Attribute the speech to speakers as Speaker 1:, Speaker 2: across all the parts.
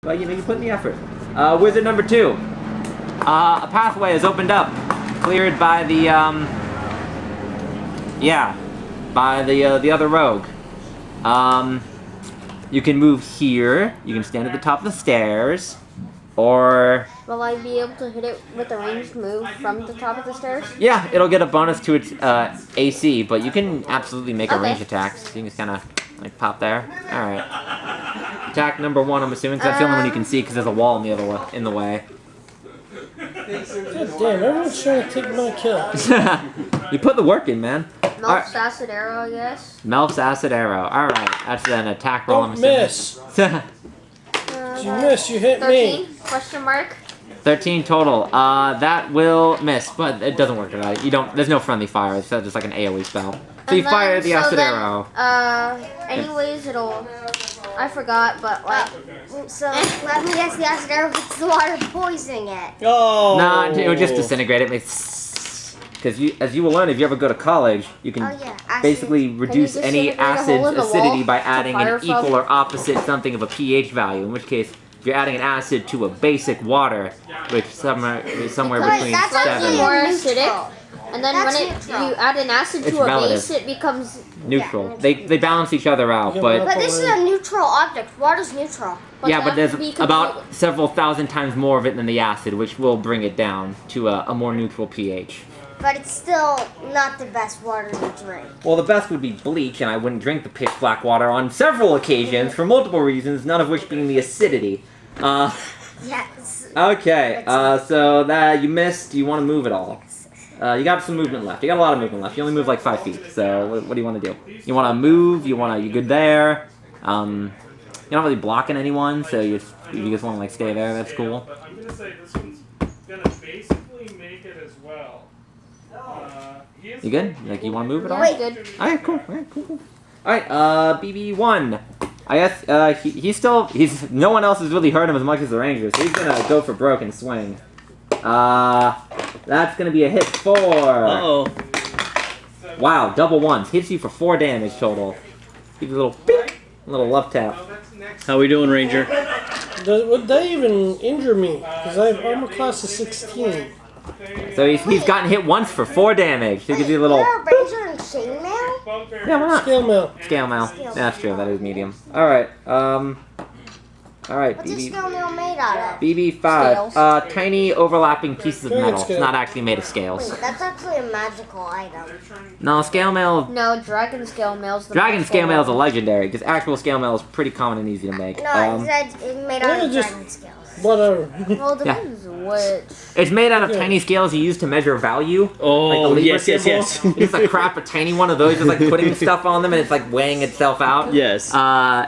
Speaker 1: But you know, you put in the effort. Wizard number 2. A pathway is opened up, cleared by the the other rogue. You can move here. You can stand at the top of the stairs, or
Speaker 2: will I be able to hit it with a ranged move from the top of the stairs?
Speaker 1: Yeah, it'll get a bonus to its AC, but you can absolutely make a ranged attack. So you can just kind of like pop there. All right. Attack number 1, I'm assuming, because that's the only one you can see because there's a wall in the way.
Speaker 3: God damn, everyone's trying to take my kills.
Speaker 1: You put the work in, man.
Speaker 2: Melf's acid arrow, I guess.
Speaker 1: Melf's acid arrow. All right, that's an attack roll.
Speaker 3: Don't miss. You miss, you hit
Speaker 2: 13?
Speaker 3: me.
Speaker 2: Question mark.
Speaker 1: 13 total. That will miss, but it doesn't work at all. You don't. There's no friendly fire. It's just like an AOE spell. So you fire the acid arrow.
Speaker 2: Anyways, it'll. I forgot, but like.
Speaker 4: So let me guess, the acid arrow hits the water, poisoning it.
Speaker 3: Oh.
Speaker 1: Nah, it would just disintegrate it. Because as you will learn if you ever go to college, you can basically reduce any acid's acidity by adding an equal or opposite something of a pH value. In which case, if you're adding an acid to a basic water, which somewhere between 7.
Speaker 2: More acidic. And then when you add an acid to a base, it becomes
Speaker 1: neutral. They balance each other out, but
Speaker 4: this is a neutral object. Water's neutral.
Speaker 1: Yeah, but there's about several thousand times more of it than the acid, which will bring it down to a more neutral pH.
Speaker 4: But it's still not the best water to drink.
Speaker 1: Well, the best would be bleach, and I wouldn't drink the pitch black water on several occasions for multiple reasons, none of which being the acidity.
Speaker 4: Yes.
Speaker 1: Okay, so that you missed. Do you want to move at all? You got some movement left. You got a lot of movement left. You only move like 5 feet. So what do you want to do? You want to move? You good there? You're not really blocking anyone, so you just want to like stay there. That's cool.
Speaker 5: But I'm gonna say this one's gonna basically make it as well.
Speaker 1: You good? Like you want to move at all?
Speaker 2: Wait, good.
Speaker 1: All right, cool. All right, cool. All right, BB1. I guess he's no one else has really hurt him as much as the Rangers. So he's gonna go for broke and swing. That's gonna be a hit for.
Speaker 3: Uh-oh.
Speaker 1: Wow, double ones. Hits you for 4 damage total. Give you a little beep, a little love tap.
Speaker 3: How we doing, Ranger? Would they even injure me? Because I have armor class of 16.
Speaker 1: So he's gotten hit once for 4 damage. So he gives you a little.
Speaker 4: You're a ranger in chainmail?
Speaker 1: Yeah, why not?
Speaker 3: Scale mail.
Speaker 1: Scale mail. Yeah, that's true. That is medium. All right. All right.
Speaker 4: What's a scale mail made out of?
Speaker 1: BB5. Tiny overlapping pieces of metal. It's not actually made of scales.
Speaker 4: Wait, that's actually a magical item.
Speaker 1: No, scale mail.
Speaker 2: No, dragon scale mail's the
Speaker 1: Dragon scale mail is a legendary, because actual scale mail is pretty common and easy to make.
Speaker 4: No, it said it's made out of dragon scales.
Speaker 3: Whatever.
Speaker 2: Well, depends which.
Speaker 1: It's made out of tiny scales you use to measure value.
Speaker 3: Oh,
Speaker 1: like the Libra symbol.
Speaker 3: yes.
Speaker 1: It's like crap, a tiny one of those, just like putting stuff on them and it's like weighing itself out.
Speaker 3: Yes.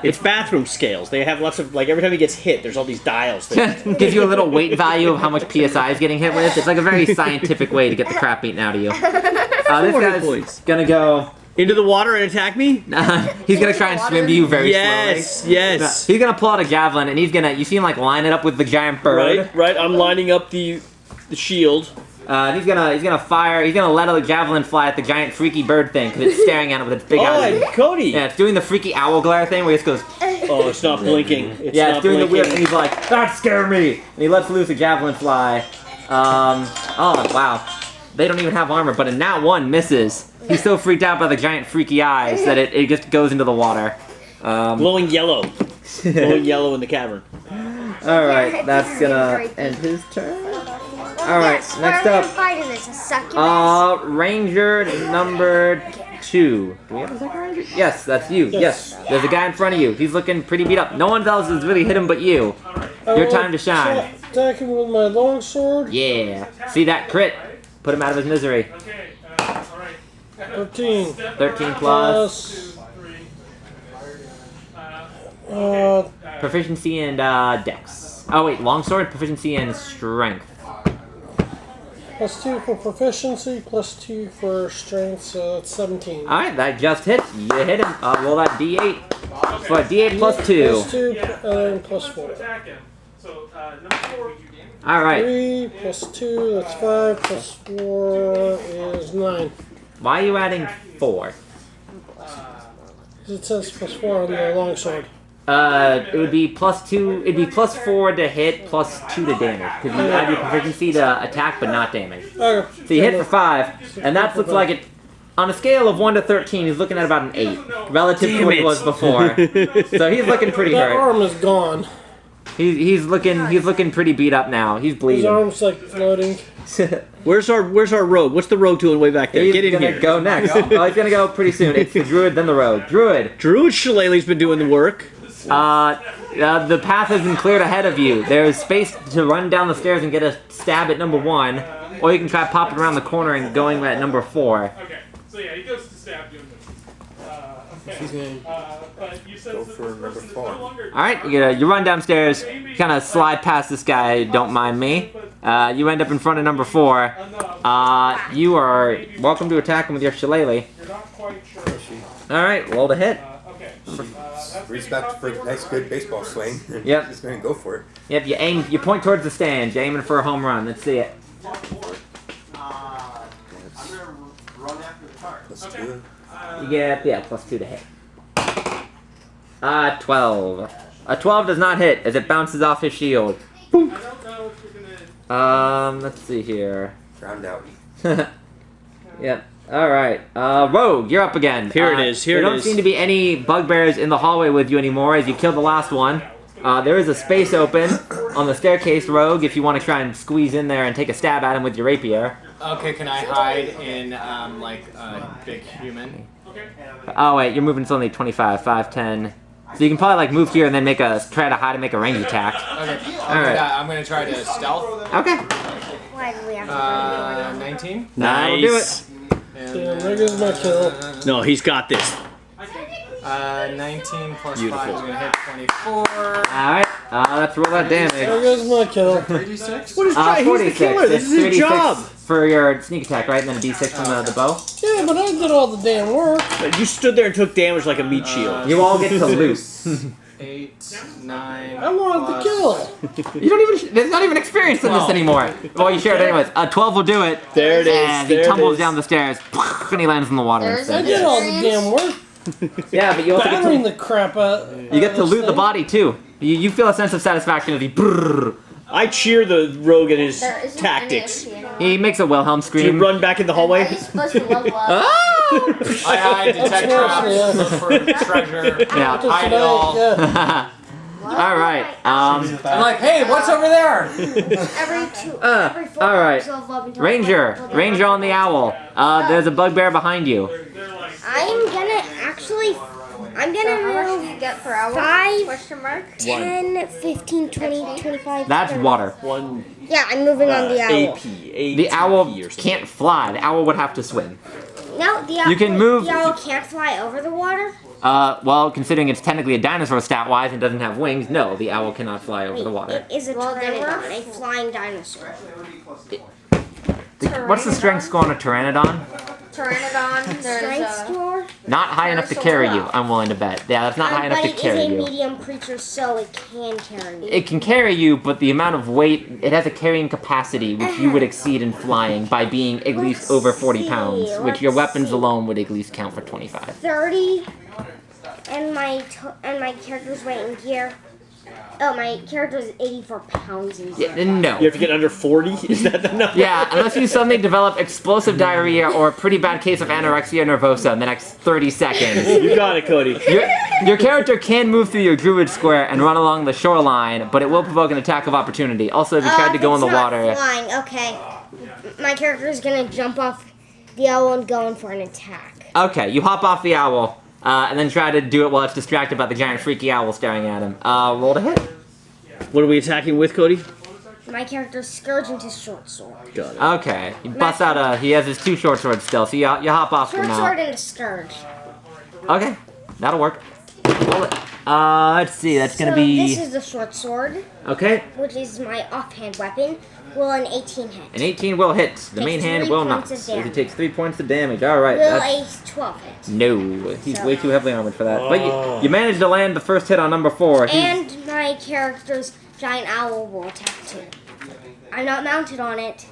Speaker 3: It's bathroom scales. They have lots of, like, every time he gets hit, there's all these dials.
Speaker 1: Gives you a little weight value of how much PSI is getting hit with. It's like a very scientific way to get the crap beaten out of you. This guy's gonna go
Speaker 3: into the water and attack me?
Speaker 1: He's gonna try and swim to you very slowly.
Speaker 3: Yes.
Speaker 1: He's gonna pull out a javelin and you see him like line it up with the giant bird.
Speaker 3: Right. I'm lining up the shield.
Speaker 1: He's gonna fire. He's gonna let a javelin fly at the giant freaky bird thing because it's staring at him with its big eyes.
Speaker 3: Oh, Cody!
Speaker 1: Yeah, it's doing the freaky owl glare thing where it just goes.
Speaker 3: Oh, it's not blinking. It's
Speaker 1: doing the weird, and he's like, "That scared me!" And he lets loose a javelin fly. Oh wow, they don't even have armor, but a nat 1 misses. He's so freaked out by the giant freaky eyes that it just goes into the water.
Speaker 3: Glowing yellow. Glowing yellow in the cavern.
Speaker 1: Alright, that's gonna end his turn. Alright, next up. Ranger number 2. Do we have a second ranger? Yes, that's you. Yes. There's a guy in front of you. He's looking pretty beat up. No one else has really hit him but you. Your time to shine.
Speaker 3: Attack him with my longsword.
Speaker 1: Yeah. See that crit? Put him out of his misery.
Speaker 3: 13.
Speaker 1: 13 plus. Proficiency and dex. Oh wait, longsword, proficiency and strength.
Speaker 3: +2 for proficiency, +2 for strength, so that's 17. Alright,
Speaker 1: that just hits. You hit him. Roll that d8. So a d8 plus 2.
Speaker 3: +2 and +4.
Speaker 1: Alright.
Speaker 3: 3 +2, that's 5, +4 is 9.
Speaker 1: Why are you adding 4?
Speaker 3: It says +4 on the longsword.
Speaker 1: It would be +2. It'd be +4 to hit, +2 to damage. Because you have your proficiency to attack, but not damage.
Speaker 3: Okay.
Speaker 1: So you hit for 5, and that looks like it. On a scale of 1 to 13, he's looking at about an 8, relative to what he was before. So he's looking pretty
Speaker 3: That
Speaker 1: hurt.
Speaker 3: arm is gone.
Speaker 1: He's looking pretty beat up now. He's
Speaker 3: His
Speaker 1: bleeding.
Speaker 3: arm's like floating.
Speaker 6: Where's our rogue? What's the rogue doing way back there?
Speaker 1: He's
Speaker 6: Get in
Speaker 1: gonna
Speaker 6: here.
Speaker 1: go next. Well, he's gonna go pretty soon. It's the druid, then the rogue. Druid.
Speaker 6: Druid Shillelagh's been doing the work.
Speaker 1: The path has been cleared ahead of you. There's space to run down the stairs and get a stab at number 1, or you can try popping around the corner and going at number 4.
Speaker 5: Okay, so yeah, he goes to stab you in the. Okay. But you said
Speaker 7: Go for number 4.
Speaker 1: All right, you run downstairs, kind of slide past this guy. Don't mind me. You end up in front of number 4. You are welcome to attack him with your shillelagh.
Speaker 5: You're not quite sure.
Speaker 1: All right, roll to hit.
Speaker 5: Okay.
Speaker 7: Respect for a nice, good baseball swing.
Speaker 1: Yep.
Speaker 7: Just going to go for it.
Speaker 1: Yep, you aim. You point towards the stand. You're aiming for a home run. Let's see it.
Speaker 7: Let's do it.
Speaker 1: You get +2 to hit. 12. A 12 does not hit as it bounces off his shield.
Speaker 5: I don't know if you're gonna.
Speaker 1: Let's see here.
Speaker 7: Drowned out.
Speaker 1: Yep. All right. Rogue, you're up again.
Speaker 6: Here it is, here
Speaker 1: there
Speaker 6: it
Speaker 1: don't
Speaker 6: is.
Speaker 1: seem to be any bugbears in the hallway with you anymore as you killed the last one. There is a space open on the staircase, Rogue, if you want to try and squeeze in there and take a stab at him with your rapier.
Speaker 8: Okay, can I hide in, like, a big human?
Speaker 1: Oh, wait, you're moving only 25, 5, 10. So you can probably, like, move here and then try to hide and make a range attack.
Speaker 8: Okay,
Speaker 1: Alright.
Speaker 8: I'm gonna try to stealth.
Speaker 1: Okay.
Speaker 4: Why do we have to
Speaker 8: 19?
Speaker 1: That'll do
Speaker 6: Nice.
Speaker 8: And,
Speaker 3: Damn, there goes my kill.
Speaker 6: No, he's got this.
Speaker 8: 19 plus
Speaker 6: Beautiful.
Speaker 8: 5 is gonna hit 24.
Speaker 1: Alright, let's roll that damage.
Speaker 3: There goes my kill.
Speaker 8: 36?
Speaker 6: What is he's the
Speaker 1: 46.
Speaker 6: killer. This
Speaker 1: It's
Speaker 6: is his
Speaker 1: 36
Speaker 6: job.
Speaker 1: for your sneak attack, right? And then a d6 from the bow.
Speaker 3: Yeah, but I did all the damn work.
Speaker 6: But you stood there and took damage like a meat shield.
Speaker 1: You all get to loot.
Speaker 8: 8, 9.
Speaker 3: I wanted the kill.
Speaker 1: You don't even. There's not even experience in this anymore. Well, you share it anyways. 12 will do it.
Speaker 6: There it is.
Speaker 1: And
Speaker 6: There
Speaker 1: he
Speaker 6: it
Speaker 1: tumbles
Speaker 6: is.
Speaker 1: down the stairs and he lands in the water
Speaker 2: There's
Speaker 3: I
Speaker 1: instead.
Speaker 3: did all the damn work.
Speaker 1: Yeah, but you also
Speaker 3: Battering the crap out.
Speaker 1: you get to loot the body too. You feel a sense of satisfaction as he.
Speaker 6: I cheer the rogue and his
Speaker 2: There isn't
Speaker 6: tactics.
Speaker 2: any XP.
Speaker 1: He makes a Wilhelm
Speaker 6: Do you
Speaker 1: scream.
Speaker 6: run back in the
Speaker 2: Are
Speaker 6: hallway?
Speaker 2: you supposed to level up?
Speaker 1: Oh!
Speaker 8: I hide, detect traps, look for treasure,
Speaker 1: Yeah.
Speaker 8: hide it all.
Speaker 3: Yeah.
Speaker 1: All right.
Speaker 8: I'm like, hey, what's over there?
Speaker 4: every 4
Speaker 1: all right.
Speaker 4: hours of level until
Speaker 1: Ranger on the owl. There's a bugbear behind you.
Speaker 4: I'm gonna move
Speaker 2: Get per hour?
Speaker 4: 5,
Speaker 2: Question mark?
Speaker 4: 10, 15, 20, 25.
Speaker 1: That's
Speaker 4: 30.
Speaker 1: water.
Speaker 6: One
Speaker 4: Yeah, I'm moving on the owl.
Speaker 6: AP.
Speaker 1: The owl can't fly. The owl would have to swim.
Speaker 4: No, the owl.
Speaker 1: You can move-
Speaker 4: The owl can't fly over the water.
Speaker 1: Well, considering it's technically a dinosaur stat-wise and doesn't have wings, no, the owl cannot fly over the water.
Speaker 4: It is a
Speaker 2: Well, there were
Speaker 4: pteranodon, a flying dinosaur.
Speaker 1: What's the strength score on a pteranodon?
Speaker 2: Pteranodon. There's
Speaker 4: Strength
Speaker 2: a...
Speaker 4: score.
Speaker 1: Not high enough to carry you, I'm willing to bet. Yeah, that's not high enough
Speaker 4: But
Speaker 1: to
Speaker 4: it is
Speaker 1: carry
Speaker 4: a
Speaker 1: you.
Speaker 4: medium creature, so it can carry me.
Speaker 1: It can carry you, but the amount of weight, it has a carrying capacity which you would exceed in flying by being at least over 40 pounds, which your weapons alone would at least count for 25.
Speaker 4: 30, and my character's weight in gear. Oh, my character is 84 pounds in gear.
Speaker 1: Yeah, no.
Speaker 6: You have to get under 40? Is that the number?
Speaker 1: Yeah, unless you suddenly develop explosive diarrhea or a pretty bad case of anorexia nervosa in the next 30 seconds.
Speaker 6: You got it, Cody.
Speaker 1: Your character can move through your druid square and run along the shoreline, but it will provoke an attack of opportunity. Also, if you tried to go in the
Speaker 4: It's not
Speaker 1: water...
Speaker 4: flying, okay. My character is gonna jump off the owl and go in for an attack.
Speaker 1: Okay, you hop off the owl, and then try to do it while it's distracted by the giant freaky owl staring at him. Roll to hit.
Speaker 6: What are we attacking with, Cody?
Speaker 4: My character's scourge into short sword.
Speaker 6: Got it.
Speaker 1: Okay, he busts out he has his 2 short swords still, so you hop off
Speaker 4: Short
Speaker 1: the
Speaker 4: sword
Speaker 1: mount.
Speaker 4: into scourge.
Speaker 1: Okay, that'll work. Roll it. Let's see, that's gonna
Speaker 4: So
Speaker 1: be...
Speaker 4: this is the short sword,
Speaker 1: Okay,
Speaker 4: which is my offhand weapon. Will an 18 hit?
Speaker 1: an 18 will hit. The main
Speaker 4: Takes
Speaker 1: hand
Speaker 4: 3
Speaker 1: will not.
Speaker 4: points of
Speaker 1: So he
Speaker 4: damage.
Speaker 1: takes 3 points of damage. Alright,
Speaker 4: Will
Speaker 1: that's...
Speaker 4: a 12 hit?
Speaker 1: No, he's
Speaker 4: So-
Speaker 1: way too heavily armored for that. But you managed to land the first hit on number 4. He's-
Speaker 4: And my character's giant owl will attack too. I'm not mounted on it.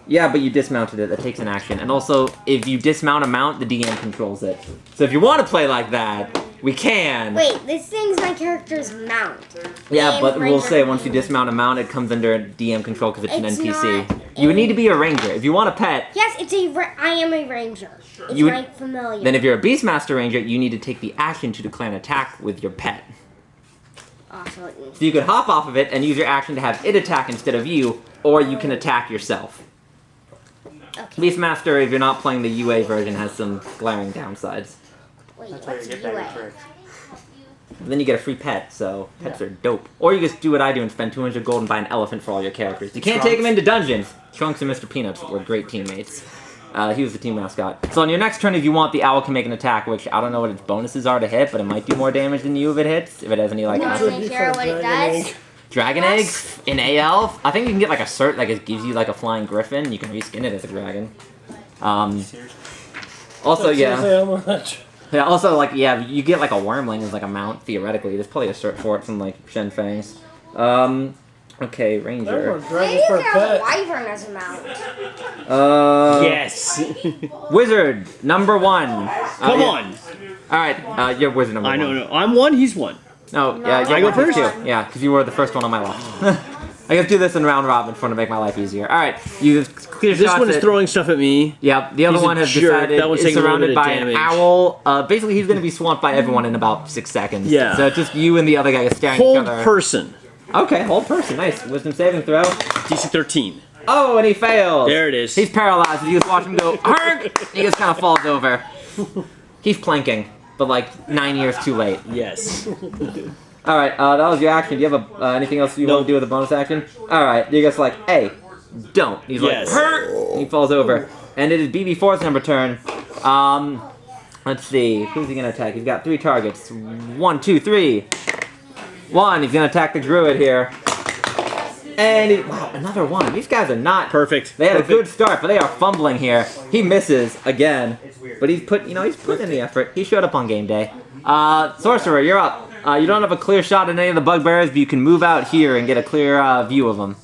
Speaker 1: Yeah, but you dismounted it. That takes an action. And also, if you dismount a mount, the DM controls it. So if you want to play like that, We can.
Speaker 4: Wait, this thing's my character's mount.
Speaker 1: Yeah,
Speaker 4: And
Speaker 1: but we'll
Speaker 4: Ranger
Speaker 1: say once you
Speaker 4: Ranger.
Speaker 1: dismount a mount, it comes under DM control because it's an
Speaker 4: It's
Speaker 1: NPC.
Speaker 4: not
Speaker 1: You would need to be a ranger. If you want a pet,
Speaker 4: Yes, I am a ranger. It's
Speaker 1: You would-
Speaker 4: my familiar.
Speaker 1: then if you're a Beastmaster Ranger, you need to take the action to declare an attack with your pet.
Speaker 4: Also,
Speaker 1: So you could hop off of it and use your action to have it attack instead of you, or you can attack yourself.
Speaker 4: okay.
Speaker 1: Beastmaster, if you're not playing the UA version, has some glaring downsides.
Speaker 4: Wait,
Speaker 8: That's how you
Speaker 4: what's
Speaker 8: get that
Speaker 4: UA?
Speaker 8: trick.
Speaker 1: Then you get a free pet, so pets are dope. Or you just do what I do and spend 200 gold and buy an elephant for all your characters. You can't take them into dungeons. Trunks and Mr. Peanuts were great teammates. He was the team mascot. So on your next turn, if you want, the owl can make an attack, which I don't know what its bonuses are to hit, but it might do more damage than you if it hits. If it has any, like,
Speaker 4: You want
Speaker 3: Would
Speaker 4: to
Speaker 3: be
Speaker 4: hear
Speaker 3: for
Speaker 4: what it
Speaker 3: dragon
Speaker 4: does?
Speaker 3: egg.
Speaker 1: dragon eggs in AL. I think you can get, like, a cert, like, it gives you, like, a flying griffin. You can reskin it as a dragon.
Speaker 8: Seriously?
Speaker 1: Also,
Speaker 3: That's
Speaker 1: yeah.
Speaker 3: how much.
Speaker 1: Yeah, also, like, yeah, you get, like, a wormling as, like, a mount, theoretically. There's probably a cert for it from, like, Shen Fangs. Okay,
Speaker 3: I
Speaker 1: Ranger.
Speaker 3: want
Speaker 4: Maybe
Speaker 3: dragons for a
Speaker 4: there's a
Speaker 3: pet.
Speaker 4: wyvern as a mount.
Speaker 6: Yes.
Speaker 1: Wizard, number 1.
Speaker 6: Come
Speaker 1: yeah.
Speaker 6: on.
Speaker 1: Alright, you're wizard number 1.
Speaker 6: I know. I'm one. He's one.
Speaker 1: No, yeah,
Speaker 6: I go first?
Speaker 1: Too. Yeah, because you were the first one on my left. I guess do this in round robin for to make my life easier. Alright, you clear
Speaker 6: This
Speaker 1: shots
Speaker 6: one is
Speaker 1: at-
Speaker 6: throwing stuff at me.
Speaker 1: Yeah, the other
Speaker 6: He's a
Speaker 1: one has
Speaker 6: jerk.
Speaker 1: decided
Speaker 6: That one's
Speaker 1: is
Speaker 6: taking a little
Speaker 1: surrounded
Speaker 6: bit of
Speaker 1: by an
Speaker 6: damage.
Speaker 1: owl. Basically, he's going to be swamped by everyone in about 6 seconds.
Speaker 6: Yeah.
Speaker 1: So it's just you and the other guy are staring at each
Speaker 6: Hold
Speaker 1: other.
Speaker 6: person.
Speaker 1: Okay, hold person. Nice. Wisdom saving throw.
Speaker 6: DC 13.
Speaker 1: Oh, and he fails.
Speaker 6: There it is.
Speaker 1: He's paralyzed. You just watch him go, "Arg!" He just kind of falls over. He's planking, but like 9 years too late.
Speaker 6: Yes.
Speaker 1: All right, that was your action. Do you have anything else you want to do with a bonus action? All right, you're just like, hey, don't. He's
Speaker 6: Yes.
Speaker 1: like, hurt. He falls over, and it is BB4's number turn. Let's see, who's he gonna attack? He's got 3 targets. 1, 2, 3. 1. He's gonna attack the druid here. And wow, another 1. These guys are not
Speaker 6: Perfect.
Speaker 1: They had
Speaker 6: Perfect.
Speaker 1: a good start, but they are fumbling here. He misses again, but he's putting in the effort. He showed up on game day. Sorcerer, you're up. You don't have a clear shot at any of the Bugbears, but you can move out here and get a clear view of them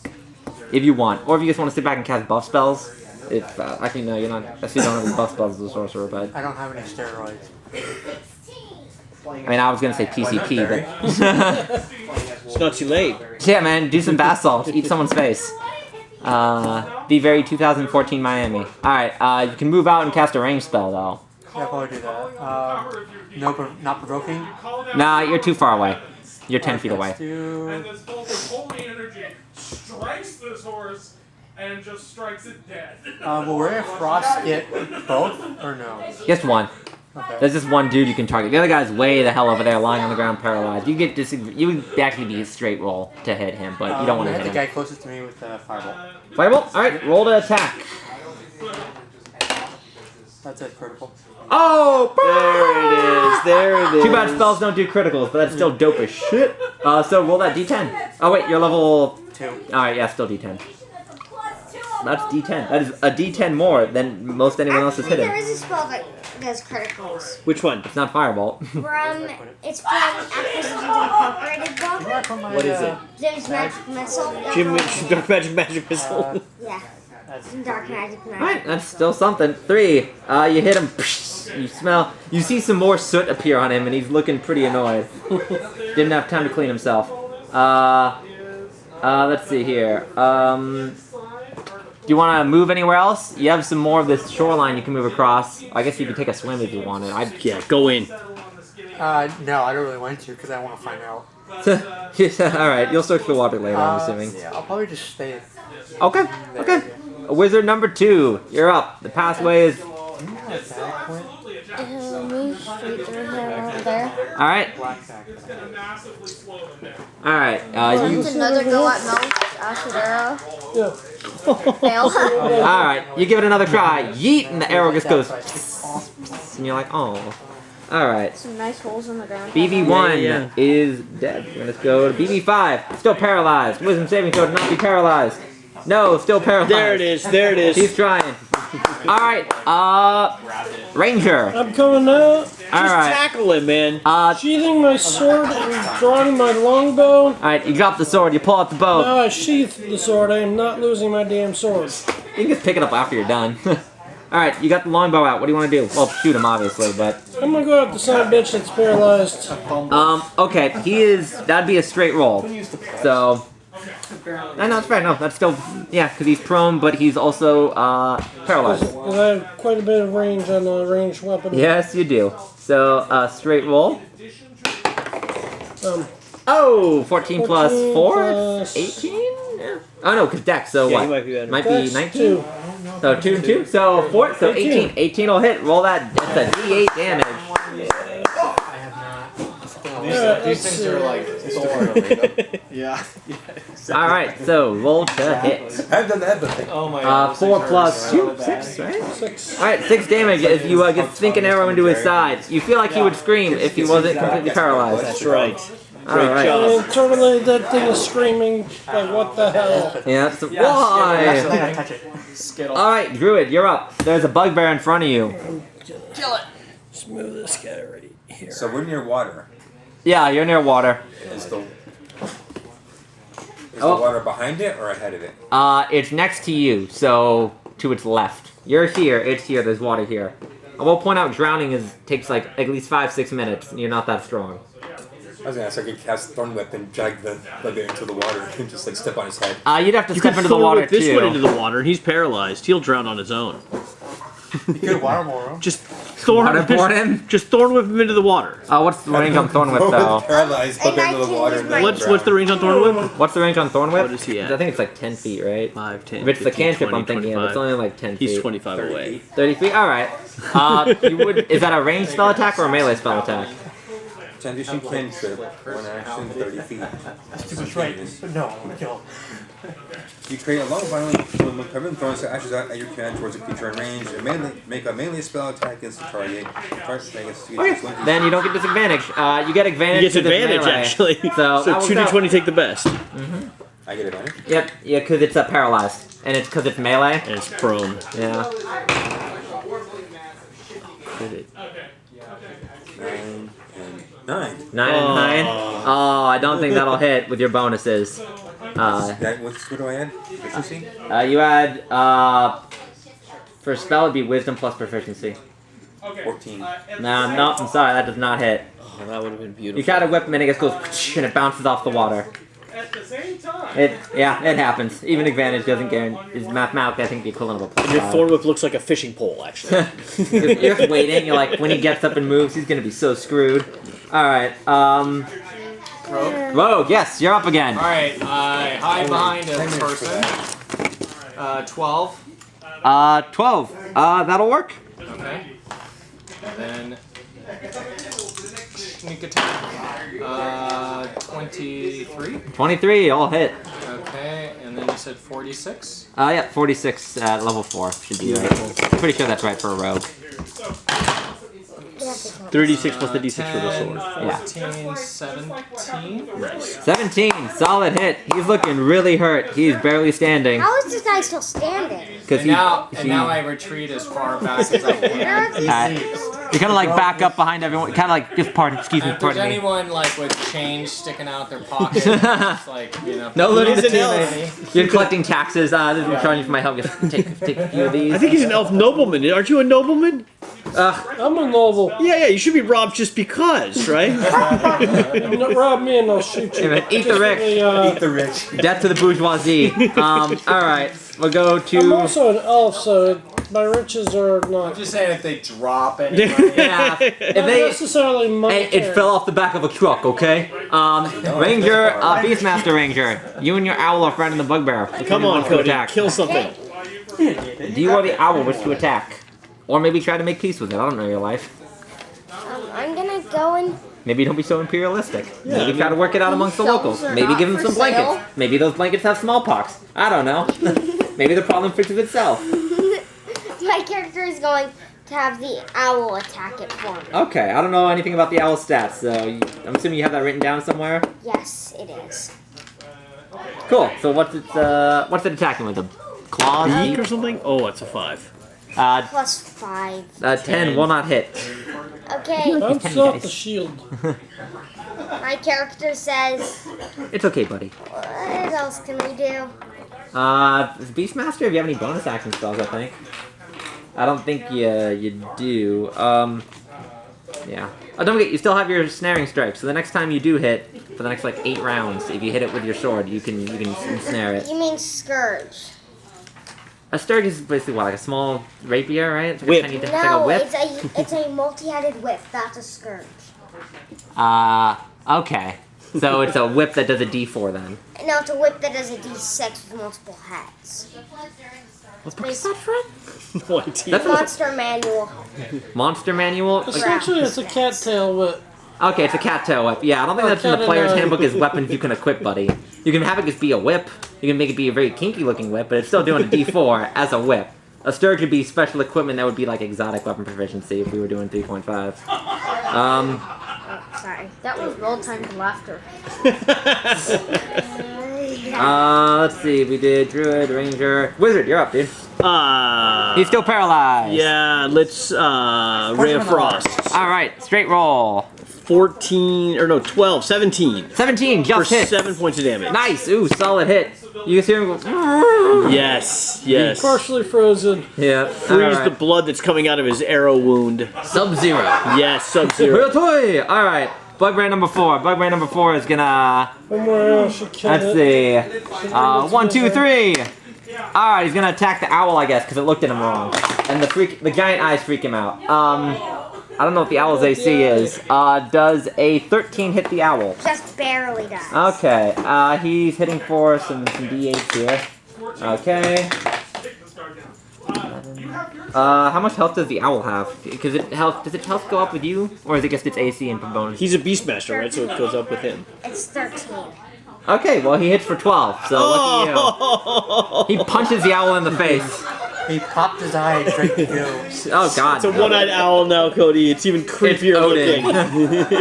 Speaker 1: if you want, or if you just want to sit back and cast buff spells. If actually no, you're not. I see you don't have any buff spells as a sorcerer, but
Speaker 8: I don't have any steroids.
Speaker 1: I mean I was gonna say PCP, but
Speaker 6: It's not too late.
Speaker 1: yeah, man, do some bath salts, eat someone's face. Be very 2014 Miami. All right, you can move out and cast a range spell though.
Speaker 8: Yeah, I'll probably do that. Not provoking.
Speaker 1: Nah, you're too far away. You're 10 feet away.
Speaker 8: Let's do...
Speaker 5: And this bolt of holy energy strikes this horse and just strikes it dead.
Speaker 8: will Ray of Frost get both, or no?
Speaker 1: Just one.
Speaker 8: Okay.
Speaker 1: There's just one dude you can target. The other guy's way the hell over there, lying on the ground, paralyzed. You would actually be a straight roll to hit him, but you don't want to
Speaker 8: hit
Speaker 1: hit
Speaker 8: the
Speaker 1: him.
Speaker 8: guy closest to me with the fireball.
Speaker 1: Fireball. All right, roll to attack.
Speaker 8: That's a critical.
Speaker 1: Oh,
Speaker 6: There it is.
Speaker 1: Too bad spells don't do criticals, but that's still dope as shit. So roll that D10. Oh wait, you're level
Speaker 8: 2.
Speaker 1: All right, yeah, still D10. That's D10. That is a D10 more than most anyone else has hit
Speaker 4: There
Speaker 1: him.
Speaker 4: is a spell that does criticals.
Speaker 6: Which one?
Speaker 1: It's not Firebolt.
Speaker 4: It's from Acquisitions Incorporated book.
Speaker 6: What is it?
Speaker 4: There's Magic Missile.
Speaker 6: Dark Magic Missile.
Speaker 4: Yeah. Some Dark Magic Missile.
Speaker 1: Alright, that's still something. 3. You hit him. You see some more soot appear on him, and he's looking pretty annoyed. Didn't have time to clean himself. Let's see here. Do you want to move anywhere else? You have some more of this shoreline you can move across. I guess you could take a swim if you wanted.
Speaker 6: Yeah, go in.
Speaker 8: No, I don't really want to because I want to find out.
Speaker 1: Alright, you'll search the water later, I'm assuming.
Speaker 8: Yeah, I'll probably just stay.
Speaker 1: Okay, okay. Wizard number 2, you're up. The pathway is...
Speaker 2: Move straight through him over there.
Speaker 1: Alright,
Speaker 5: Massively slow them down.
Speaker 1: alright. You...
Speaker 2: Another go at Mount Acid Arrow.
Speaker 3: Yeah.
Speaker 2: Fail.
Speaker 1: Alright, you give it another try. Yeet, and the arrow just goes... And you're like, oh. Alright.
Speaker 2: Some nice holes in the ground.
Speaker 1: BB1
Speaker 6: Yeah.
Speaker 1: is dead. We're gonna go to BB5. Still paralyzed. Wisdom saving throw to not be paralyzed. No, still paralyzed.
Speaker 6: There it is. There it is.
Speaker 1: He's trying. Alright, Ranger.
Speaker 3: I'm coming out,
Speaker 6: Just
Speaker 1: Alright.
Speaker 6: tackle him, man.
Speaker 3: sheathing my sword and drawing my longbow.
Speaker 1: Alright, you drop the sword, you pull out the bow.
Speaker 3: Now I sheath the sword. I am not losing my damn sword.
Speaker 1: You can just pick it up after you're done. Alright, you got the longbow out. What do you want to do? Well, shoot him, obviously, but...
Speaker 3: I'm gonna go after the son of a bitch that's paralyzed.
Speaker 1: Okay, that'd be a straight roll. So, no, it's fair. No, that's still, yeah, because he's prone, but he's also paralyzed.
Speaker 3: Because I have quite a bit of range on the ranged weapon.
Speaker 1: Yes, you do. So, straight roll. 14 plus 4?
Speaker 3: Plus
Speaker 1: 18? Yeah. Oh, no, because dex, so
Speaker 6: Yeah,
Speaker 1: what?
Speaker 6: he might be better.
Speaker 1: Might be
Speaker 3: Dex
Speaker 1: 19?
Speaker 3: 2.
Speaker 1: So 2 and 2? So 4, so 18. 18 will hit. Roll that. That's a D8 damage.
Speaker 8: These things are like Thor. Yeah.
Speaker 1: Alright, so roll to hit.
Speaker 7: I've done that, but
Speaker 8: Oh my god.
Speaker 1: 4 plus 2? 6, right?
Speaker 3: 6.
Speaker 1: Alright, 6 damage as you get sink an arrow into his side. You feel like he would scream if he wasn't completely paralyzed.
Speaker 6: That's right.
Speaker 1: Alright.
Speaker 3: And totally that thing is screaming, like, what the hell?
Speaker 1: Yeah, so why?
Speaker 8: Skittle.
Speaker 1: Alright, Druid, you're up. There's a bugbear in front of you.
Speaker 3: Kill it. Let's move this guy right here.
Speaker 7: So we're near water.
Speaker 1: Yeah, you're near water.
Speaker 7: Is the water behind it or ahead of it?
Speaker 1: It's next to you, so to its left. You're here, it's here, there's water here. I will point out drowning takes like at least 5-6 minutes, and you're not that strong.
Speaker 7: I was gonna ask if I could cast Thorn Whip and drag the bugbear into the water and just like step on his head.
Speaker 1: You'd have to
Speaker 6: You
Speaker 1: step
Speaker 6: could
Speaker 1: into the
Speaker 6: thorn
Speaker 1: water
Speaker 6: whip this
Speaker 1: too.
Speaker 6: one into the water, and he's paralyzed. He'll drown on his own.
Speaker 8: You could waterboard him.
Speaker 6: Just thorn
Speaker 1: Waterboard him?
Speaker 6: Just thorn whip him into the water.
Speaker 1: What's the range on Thorn Whip though?
Speaker 7: Paralyzed, bugbear into the water. And then
Speaker 6: What's the range on thorn whip?
Speaker 1: What's the range on Thorn Whip?
Speaker 6: What is he at?
Speaker 1: I think it's like 10 feet, right?
Speaker 6: 5, 10,
Speaker 1: If it's the
Speaker 6: 15,
Speaker 1: cantrip
Speaker 6: 20,
Speaker 1: I'm thinking of,
Speaker 6: 25.
Speaker 1: it's only like 10 feet.
Speaker 6: He's 25 away.
Speaker 1: 30 feet? Alright. Is that a ranged spell attack or a melee spell attack?
Speaker 7: transition cantrip, one action, 30 feet.
Speaker 8: That's right. No, kill him.
Speaker 7: You create a long violent when covered in thorns that ashes out at your command towards a creature in range and make a melee spell attack against the target.
Speaker 1: Then you don't get disadvantage. You get advantage.
Speaker 6: You get advantage, actually.
Speaker 1: So
Speaker 6: 2d20 take the best.
Speaker 7: I get advantage?
Speaker 1: Yep, yeah, because it's paralyzed. And it's because it's melee.
Speaker 6: And it's prone.
Speaker 1: Yeah.
Speaker 6: Crit it.
Speaker 7: 9
Speaker 1: and 9. Oh, I don't think that'll hit with your bonuses.
Speaker 7: What do I add? Proficiency?
Speaker 1: You add, for spell it'd be wisdom plus proficiency.
Speaker 7: 14.
Speaker 1: No, I'm sorry, that does not hit.
Speaker 6: Oh, that would have been beautiful.
Speaker 1: You try to whip him and it just goes and it bounces off the water.
Speaker 5: At the same time.
Speaker 1: It happens. Even advantage doesn't guarantee. Is mathematically I think the equivalent of a plus
Speaker 6: Your
Speaker 1: 5.
Speaker 6: thorn whip looks like a fishing pole, actually.
Speaker 1: You're just waiting. You're like, when he gets up and moves, he's gonna be so screwed. All right. Rogue, yes, you're up again.
Speaker 8: Alright, I hide behind a person. 12.
Speaker 1: 12. That'll work.
Speaker 8: Okay. Then sneak attack. 23.
Speaker 1: 23, all hit.
Speaker 8: Okay, and then you said 46.
Speaker 1: Yeah, 46 at level 4 should be right. Pretty sure that's right for a rogue.
Speaker 6: 36 plus the d6 for the sword.
Speaker 8: 14, 17.
Speaker 6: Nice.
Speaker 1: 17, solid hit. He's looking really hurt. He's barely standing.
Speaker 4: How is this guy still standing?
Speaker 8: And now I retreat as far back as I can.
Speaker 1: You kind of like back up behind everyone. Kind of like, just pardon, excuse me,
Speaker 8: If there's
Speaker 1: pardon me.
Speaker 8: anyone like with change sticking out their pocket, it's like, you know.
Speaker 1: No looting the
Speaker 6: He's an
Speaker 1: team.
Speaker 6: elf.
Speaker 1: You're collecting taxes. This is charging you for my help. Just take a few of these.
Speaker 6: I think he's an elf nobleman. Aren't you a nobleman?
Speaker 3: I'm a noble.
Speaker 6: Yeah, you should be robbed just because, right?
Speaker 3: Rob me and I'll shoot you.
Speaker 1: Eat the rich.
Speaker 7: Eat the rich.
Speaker 1: Death to the bourgeoisie. Alright, we'll go
Speaker 3: I'm
Speaker 1: to...
Speaker 3: also an elf, so my riches are
Speaker 8: I'm
Speaker 3: not
Speaker 8: just saying if they drop anything.
Speaker 1: Yeah, if they...
Speaker 3: necessarily
Speaker 1: Hey,
Speaker 3: monetary.
Speaker 1: it fell off the back of a truck, okay? Ranger, Beastmaster Ranger, you and your owl are friend in the bugbear.
Speaker 6: Come on,
Speaker 1: To
Speaker 6: Cody.
Speaker 1: attack.
Speaker 6: Kill something.
Speaker 1: Do you or the owl wish to attack? Or maybe try to make peace with it. I don't know your life.
Speaker 4: I'm gonna go and
Speaker 1: Maybe don't be so imperialistic. Maybe try to work it out amongst the locals.
Speaker 4: Those are
Speaker 1: Maybe
Speaker 4: not
Speaker 1: give them
Speaker 4: for
Speaker 1: some
Speaker 4: sale.
Speaker 1: blankets. Maybe those blankets have smallpox. I don't know. Maybe the problem fixes itself.
Speaker 4: my character is going to have the owl attack it for me.
Speaker 1: Okay, I don't know anything about the owl stats, so I'm assuming you have that written down somewhere.
Speaker 4: Yes, it is.
Speaker 1: Cool. So what's it attacking with? The claws?
Speaker 6: Beak or something? Oh, it's a 5.
Speaker 4: Plus 5.
Speaker 1: 10 will not hit.
Speaker 4: Okay,
Speaker 3: Bounce off the shield.
Speaker 4: my character says,
Speaker 1: It's okay, buddy.
Speaker 4: what else can we do?
Speaker 1: Beastmaster, if you have any bonus action spells, I think. I don't think you do. Yeah. Oh, don't forget, you still have your snaring strike. So the next time you do hit, for the next like 8 rounds, if you hit it with your sword, you can snare it.
Speaker 4: You mean scourge?
Speaker 1: A scourge is basically what, like a small rapier, right? It's like
Speaker 6: Whip.
Speaker 1: A tiny, it's like a whip.
Speaker 4: it's a multi-headed whip. That's a scourge.
Speaker 1: Okay. So it's a whip that does a D4 then.
Speaker 4: No, it's a whip that does a D6 with multiple heads.
Speaker 1: What's that from?
Speaker 6: No idea.
Speaker 1: That's
Speaker 4: Monster manual.
Speaker 1: Monster manual?
Speaker 3: Essentially, it's a cattail whip.
Speaker 1: Okay, it's a cattail whip. Yeah, I don't think that's in the player's handbook as weapons you can equip, buddy. You can have it just be a whip. You can make it be a very kinky looking whip, but it's still doing a D4 as a whip. A scourge would be special equipment that would be like exotic weapon proficiency if we were doing 3.5.
Speaker 4: Sorry.
Speaker 2: That was well-timed laughter.
Speaker 1: Let's see. We did Druid, Ranger, Wizard. You're up, dude. He's still paralyzed.
Speaker 6: Yeah, let's Ray of Frost.
Speaker 1: All right, straight roll.
Speaker 6: 14 or no 12, 17.
Speaker 1: 17, just
Speaker 6: for
Speaker 1: hit.
Speaker 6: 7 points of damage.
Speaker 1: Nice. Ooh, solid hit. You can hear him go.
Speaker 6: Yes, yes.
Speaker 3: Partially frozen.
Speaker 1: Yeah.
Speaker 6: Freeze the blood that's coming out of his arrow wound.
Speaker 1: Sub-Zero.
Speaker 6: Yes, Sub-Zero.
Speaker 1: Real toy. All right. Bugbear number 4. Bugbear number 4 is gonna.
Speaker 3: Somewhere else you kill
Speaker 1: Let's
Speaker 3: it.
Speaker 1: see. 1, 2, 3. All right, he's gonna attack the owl, I guess, because it looked at him wrong, and the giant eyes freak him out. I don't know what the owl's AC is. Does a 13 hit the owl?
Speaker 4: Just barely does.
Speaker 1: Okay. He's hitting for some D8s here. Okay. How much health does the owl have? Because does its health go up with you, or is it just its AC and bonus?
Speaker 6: He's a Beastmaster, right? So it goes up with him.
Speaker 4: It's 13.
Speaker 1: Okay, well he hits for 12. So lucky you. He punches the owl in the face.
Speaker 8: He popped his eye and drank the goo.
Speaker 1: Oh god.
Speaker 6: It's a one-eyed owl now, Cody. It's even creepier looking.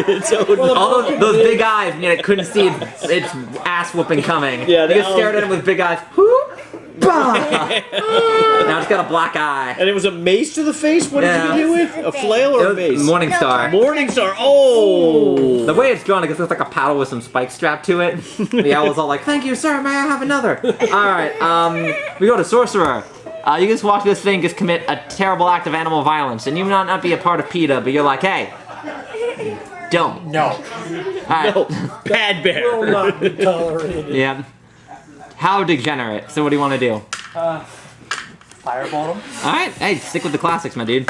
Speaker 6: It's Odin.
Speaker 1: All those big eyes, and yet it couldn't see its ass whooping coming.
Speaker 6: Yeah,
Speaker 1: he just stared at him with big eyes. Whoop! Bah! Now it's got a black eye.
Speaker 6: And it was a mace to the face? What did you do with? A flail or a mace?
Speaker 1: Morningstar.
Speaker 6: Morningstar. Oh!
Speaker 1: The way it's drawn, I guess it's like a paddle with some spikes strapped to it. The owl's all like, "Thank you, sir. May I have another?" Alright, we go to Sorcerer. You just watch this thing just commit a terrible act of animal violence, and you might not be a part of PETA, but you're like, hey, don't.
Speaker 8: No.
Speaker 1: Alright.
Speaker 6: No. Bad bear.
Speaker 3: Will not be tolerated.
Speaker 1: Yeah. How degenerate. So what do you want to do?
Speaker 8: Firebolt him.
Speaker 1: Alright, hey, stick with the classics, my dude.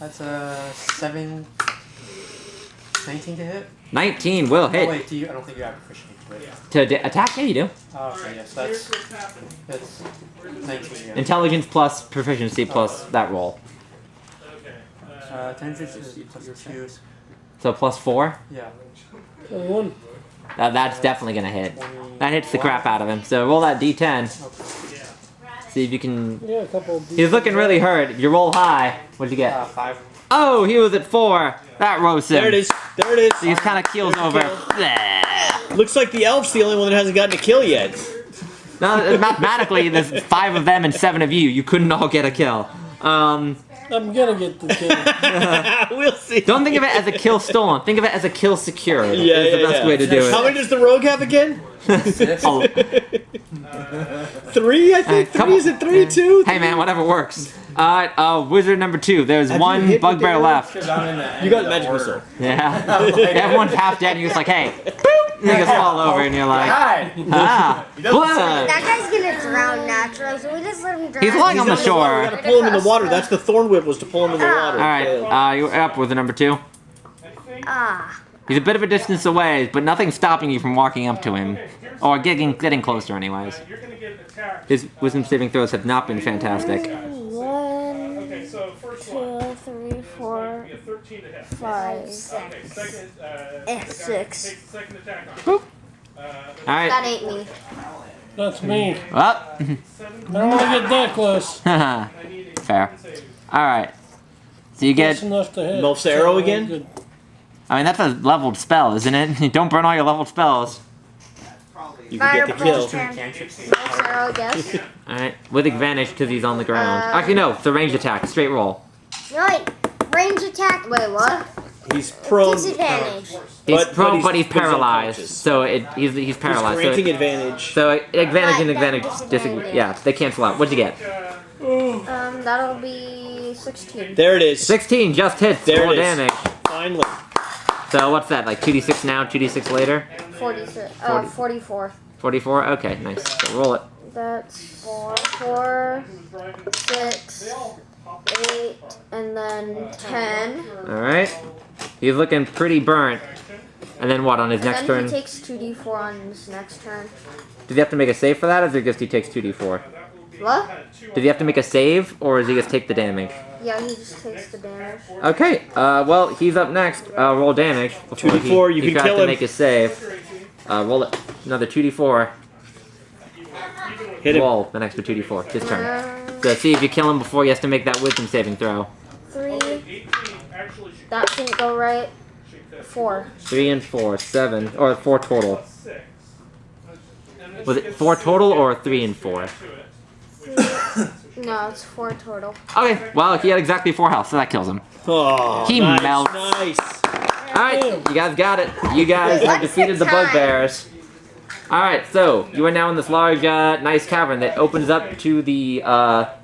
Speaker 8: That's a 19 to hit.
Speaker 1: 19 will hit.
Speaker 8: Oh wait, I don't think you have proficiency to hit.
Speaker 1: To attack? Yeah, you do.
Speaker 8: Oh, okay, yes, that's 19. Yeah.
Speaker 1: Intelligence plus proficiency plus that roll.
Speaker 8: 10 plus 2.
Speaker 1: So plus 4?
Speaker 8: Yeah.
Speaker 3: One.
Speaker 1: That's definitely gonna hit. That hits the crap out of him. So roll that D10. See if you can.
Speaker 3: Yeah, a couple of
Speaker 1: He's looking really hurt. If you roll high, what'd you get?
Speaker 8: 5.
Speaker 1: Oh, he was at 4. That roasts him.
Speaker 6: There it is. There it is.
Speaker 1: So he kind of keels over.
Speaker 6: Looks like the elf's the only one that hasn't gotten a kill yet.
Speaker 1: No, mathematically, there's 5 of them and 7 of you. You couldn't all get a kill.
Speaker 3: I'm gonna get the kill.
Speaker 6: We'll see.
Speaker 1: Don't think of it as a kill stolen. Think of it as a kill secured.
Speaker 6: Yeah,
Speaker 1: is the best way to do it.
Speaker 6: How many does the rogue have again?
Speaker 1: Oh.
Speaker 6: 3, I think. 3 is it 3, 2?
Speaker 1: Hey man, whatever works. Alright, wizard number 2. There's
Speaker 6: Have you
Speaker 1: one
Speaker 6: hit
Speaker 1: bugbear
Speaker 6: with the
Speaker 1: left.
Speaker 6: You got magic missile.
Speaker 1: Yeah. Everyone's half dead and you're just like, hey, boop! And you just fall over and you're like,
Speaker 8: Hi!
Speaker 1: ah, blood!
Speaker 4: That guy's gonna drown naturally, so we just let him drown.
Speaker 1: He's lying on the
Speaker 6: We
Speaker 1: shore.
Speaker 6: gotta pull him in the water. That's the thorn whip, was to pull him in the water.
Speaker 1: Alright, you're up with the number 2. He's a bit of a distance away, but nothing's stopping you from walking up to him. Or getting closer anyways.
Speaker 5: You're gonna get attacked.
Speaker 1: His wisdom saving throws have not been fantastic.
Speaker 4: 1,
Speaker 5: Okay, so first one.
Speaker 4: 2, 3, 4,
Speaker 5: Be a 13 to hit.
Speaker 4: 5,
Speaker 5: Okay,
Speaker 4: 6.
Speaker 5: second.
Speaker 4: It's 6.
Speaker 5: Takes the second attack on.
Speaker 1: Boop. Alright.
Speaker 2: That ain't me.
Speaker 3: That's me.
Speaker 1: Well.
Speaker 3: I don't want to get that close.
Speaker 1: Fair. Alright. So you
Speaker 3: Close
Speaker 1: get.
Speaker 3: enough to hit.
Speaker 6: Melf's arrow again?
Speaker 3: Good.
Speaker 1: I mean, that's a leveled spell, isn't it? Don't burn all your leveled spells.
Speaker 6: You can get the kill.
Speaker 2: Arrow, I guess.
Speaker 1: Alright. With advantage because he's on the ground. Actually, no. It's a ranged attack. Straight roll.
Speaker 4: No, wait. Range attack.
Speaker 2: Wait, what?
Speaker 6: He's prone.
Speaker 4: Disadvantage.
Speaker 1: He's
Speaker 6: But
Speaker 1: prone,
Speaker 6: he's-
Speaker 1: but he's
Speaker 6: but he's
Speaker 1: paralyzed.
Speaker 6: unconscious.
Speaker 1: So he's
Speaker 6: He's
Speaker 1: paralyzed.
Speaker 6: granting
Speaker 1: So,
Speaker 6: advantage.
Speaker 1: so advantage and
Speaker 4: But that
Speaker 1: advantage.
Speaker 4: disadvantage.
Speaker 1: Yeah, they cancel out. What'd you get?
Speaker 2: That'll be 16.
Speaker 6: There it is.
Speaker 1: 16 just hits.
Speaker 6: There
Speaker 1: Roll
Speaker 6: it is.
Speaker 1: damage.
Speaker 6: Finally.
Speaker 1: So what's that? Like 2d6 now, 2d6 later?
Speaker 2: 44.
Speaker 1: 44? Okay, nice. So roll it.
Speaker 2: That's 4, 6, 8, and then 10.
Speaker 1: Alright. He's looking pretty burnt. And then what, on his next
Speaker 2: Then
Speaker 1: turn?
Speaker 2: he takes 2d4 on his next turn.
Speaker 1: Does he have to make a save for that, or is it just he takes 2d4?
Speaker 2: What?
Speaker 1: Does he have to make a save, or does he just take the damage?
Speaker 2: Yeah, he just takes the damage.
Speaker 1: Okay, well, he's up next. Roll damage.
Speaker 6: 2d4, you
Speaker 1: he
Speaker 6: can
Speaker 1: tries
Speaker 6: kill
Speaker 1: to
Speaker 6: him.
Speaker 1: make his save. Roll it. Another 2d4.
Speaker 6: Hit him.
Speaker 1: Roll an extra 2d4. His turn. So see if you kill him before he has to make that wisdom saving throw.
Speaker 2: 3. That didn't go right. 4.
Speaker 1: 3 and 4. 7. Or 4 total. Was it 4 total or 3 and 4?
Speaker 2: No, it's 4 total.
Speaker 1: Okay, well, he had exactly 4 health, so that kills him.
Speaker 6: Oh,
Speaker 1: He
Speaker 6: nice,
Speaker 1: melts.
Speaker 6: Nice.
Speaker 1: Alright, you guys got it. You guys have defeated the Bugbears. Alright, so you are now in this large, nice cavern that opens up to the,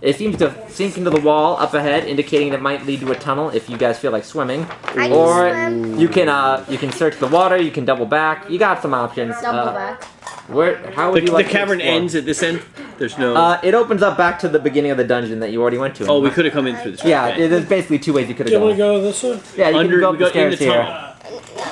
Speaker 1: it seems to sink into the wall up ahead, indicating that might lead to a tunnel if you guys feel like swimming.
Speaker 4: I can
Speaker 1: Or
Speaker 4: swim.
Speaker 1: you can search the water, you can double back, you got some options.
Speaker 2: Double back.
Speaker 1: How would you like
Speaker 6: The
Speaker 1: to
Speaker 6: cavern
Speaker 1: explore?
Speaker 6: ends at this end? There's no...
Speaker 1: It opens up back to the beginning of the dungeon that you already went to.
Speaker 6: oh, we could have come in through this way.
Speaker 1: Yeah,
Speaker 6: Okay.
Speaker 1: there's basically 2 ways you could
Speaker 3: Do you
Speaker 1: have
Speaker 3: want to
Speaker 1: gone.
Speaker 3: go this way?
Speaker 1: Yeah, you
Speaker 6: Under,
Speaker 1: can go
Speaker 6: we
Speaker 1: up the
Speaker 6: go in the
Speaker 1: stairs here.
Speaker 6: tunnel.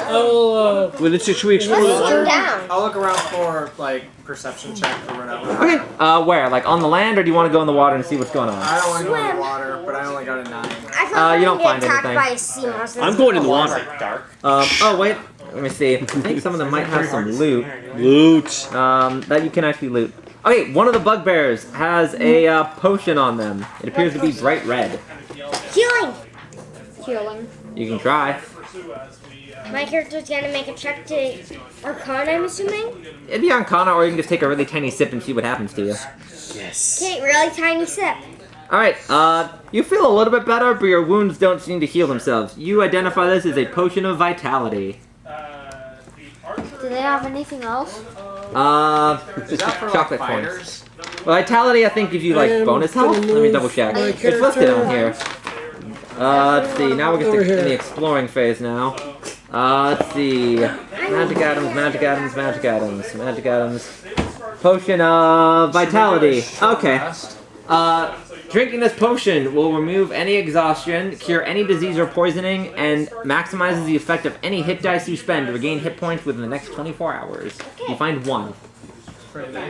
Speaker 3: I'll,
Speaker 6: Well, let's just, should we explore
Speaker 4: Let's
Speaker 6: the
Speaker 4: go
Speaker 6: water?
Speaker 4: down.
Speaker 8: I'll look around for like perception check or whatever.
Speaker 1: Okay, where? Like on the land, or do you want to go in the water and see what's going on?
Speaker 8: I don't want to go in
Speaker 4: Swim.
Speaker 8: the water, but I only got a 9.
Speaker 4: I thought
Speaker 1: you don't
Speaker 4: we were
Speaker 1: find
Speaker 4: gonna get attacked
Speaker 1: anything.
Speaker 4: by a sea monster.
Speaker 6: I'm going in the water.
Speaker 1: Oh wait, let me see. I think some of them might have some loot.
Speaker 6: Loot.
Speaker 1: That you can actually loot. Okay, one of the Bugbears has a potion on them. It appears to be bright red.
Speaker 4: Healing.
Speaker 2: Healing.
Speaker 1: You can try.
Speaker 4: My character's gonna make a check to Arcana, I'm assuming.
Speaker 1: It'd be Arcana, or you can just take a really tiny sip and see what happens to you.
Speaker 6: Yes.
Speaker 4: Okay, really tiny sip.
Speaker 1: Alright, you feel a little bit better, but your wounds don't seem to heal themselves. You identify this as a potion of vitality.
Speaker 2: Do they have anything else?
Speaker 8: Is that for
Speaker 1: chocolate
Speaker 8: like
Speaker 1: coins.
Speaker 8: fighters?
Speaker 1: Well, vitality, I think, gives you like bonus health. Let me double check.
Speaker 3: my
Speaker 1: It's listed on here. Let's see. Now we're
Speaker 3: Over
Speaker 1: just in
Speaker 3: here.
Speaker 1: the exploring phase now. Let's see. Magic items, magic items, magic items, magic items. Potion of vitality. Okay. Drinking this potion will remove any exhaustion, cure any disease or poisoning, and maximizes the effect of any hit dice you spend to regain hit points within the next 24 hours. You find 1.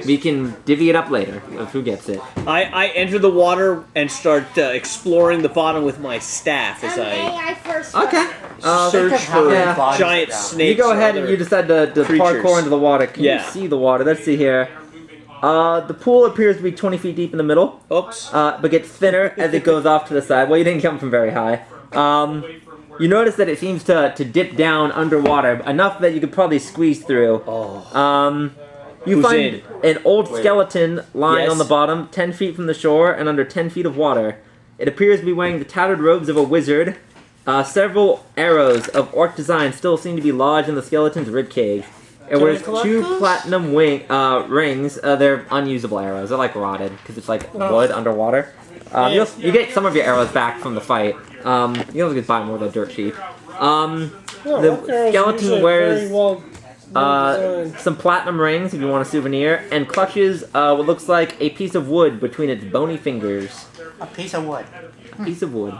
Speaker 1: We can divvy it up later of who gets it.
Speaker 6: I enter the water and start exploring the bottom with my staff as I
Speaker 4: I first.
Speaker 1: Okay.
Speaker 6: search for
Speaker 1: yeah.
Speaker 6: giant snakes.
Speaker 1: You go
Speaker 6: or
Speaker 1: ahead and
Speaker 6: other-
Speaker 1: you decide to
Speaker 6: creatures.
Speaker 1: parkour into the water. Can
Speaker 6: Yeah.
Speaker 1: you see the water? Let's see here. The pool appears to be 20 feet deep in the middle,
Speaker 6: Oops.
Speaker 1: but gets thinner as it goes off to the side. Well, you didn't come from very high. You notice that it seems to dip down underwater, enough that you could probably squeeze through.
Speaker 6: Oh.
Speaker 1: You
Speaker 6: Who's
Speaker 1: find an old skeleton lying
Speaker 6: Yes.
Speaker 1: on the bottom, 10 feet from the shore and under 10 feet of water. It appears to be wearing the tattered robes of a wizard. Several arrows of orc design still seem to be lodged in the skeleton's ribcage. It wears
Speaker 3: collect
Speaker 1: 2
Speaker 3: those?
Speaker 1: platinum rings. They're unusable arrows. They're like rotted because it's like wood underwater. You get some of your arrows back from the fight. You also get buy more of the dirt sheep. The skeleton wears some platinum rings if you want a souvenir, and clutches what looks like a piece of wood between its bony fingers.
Speaker 9: A piece of wood.
Speaker 1: A piece of wood.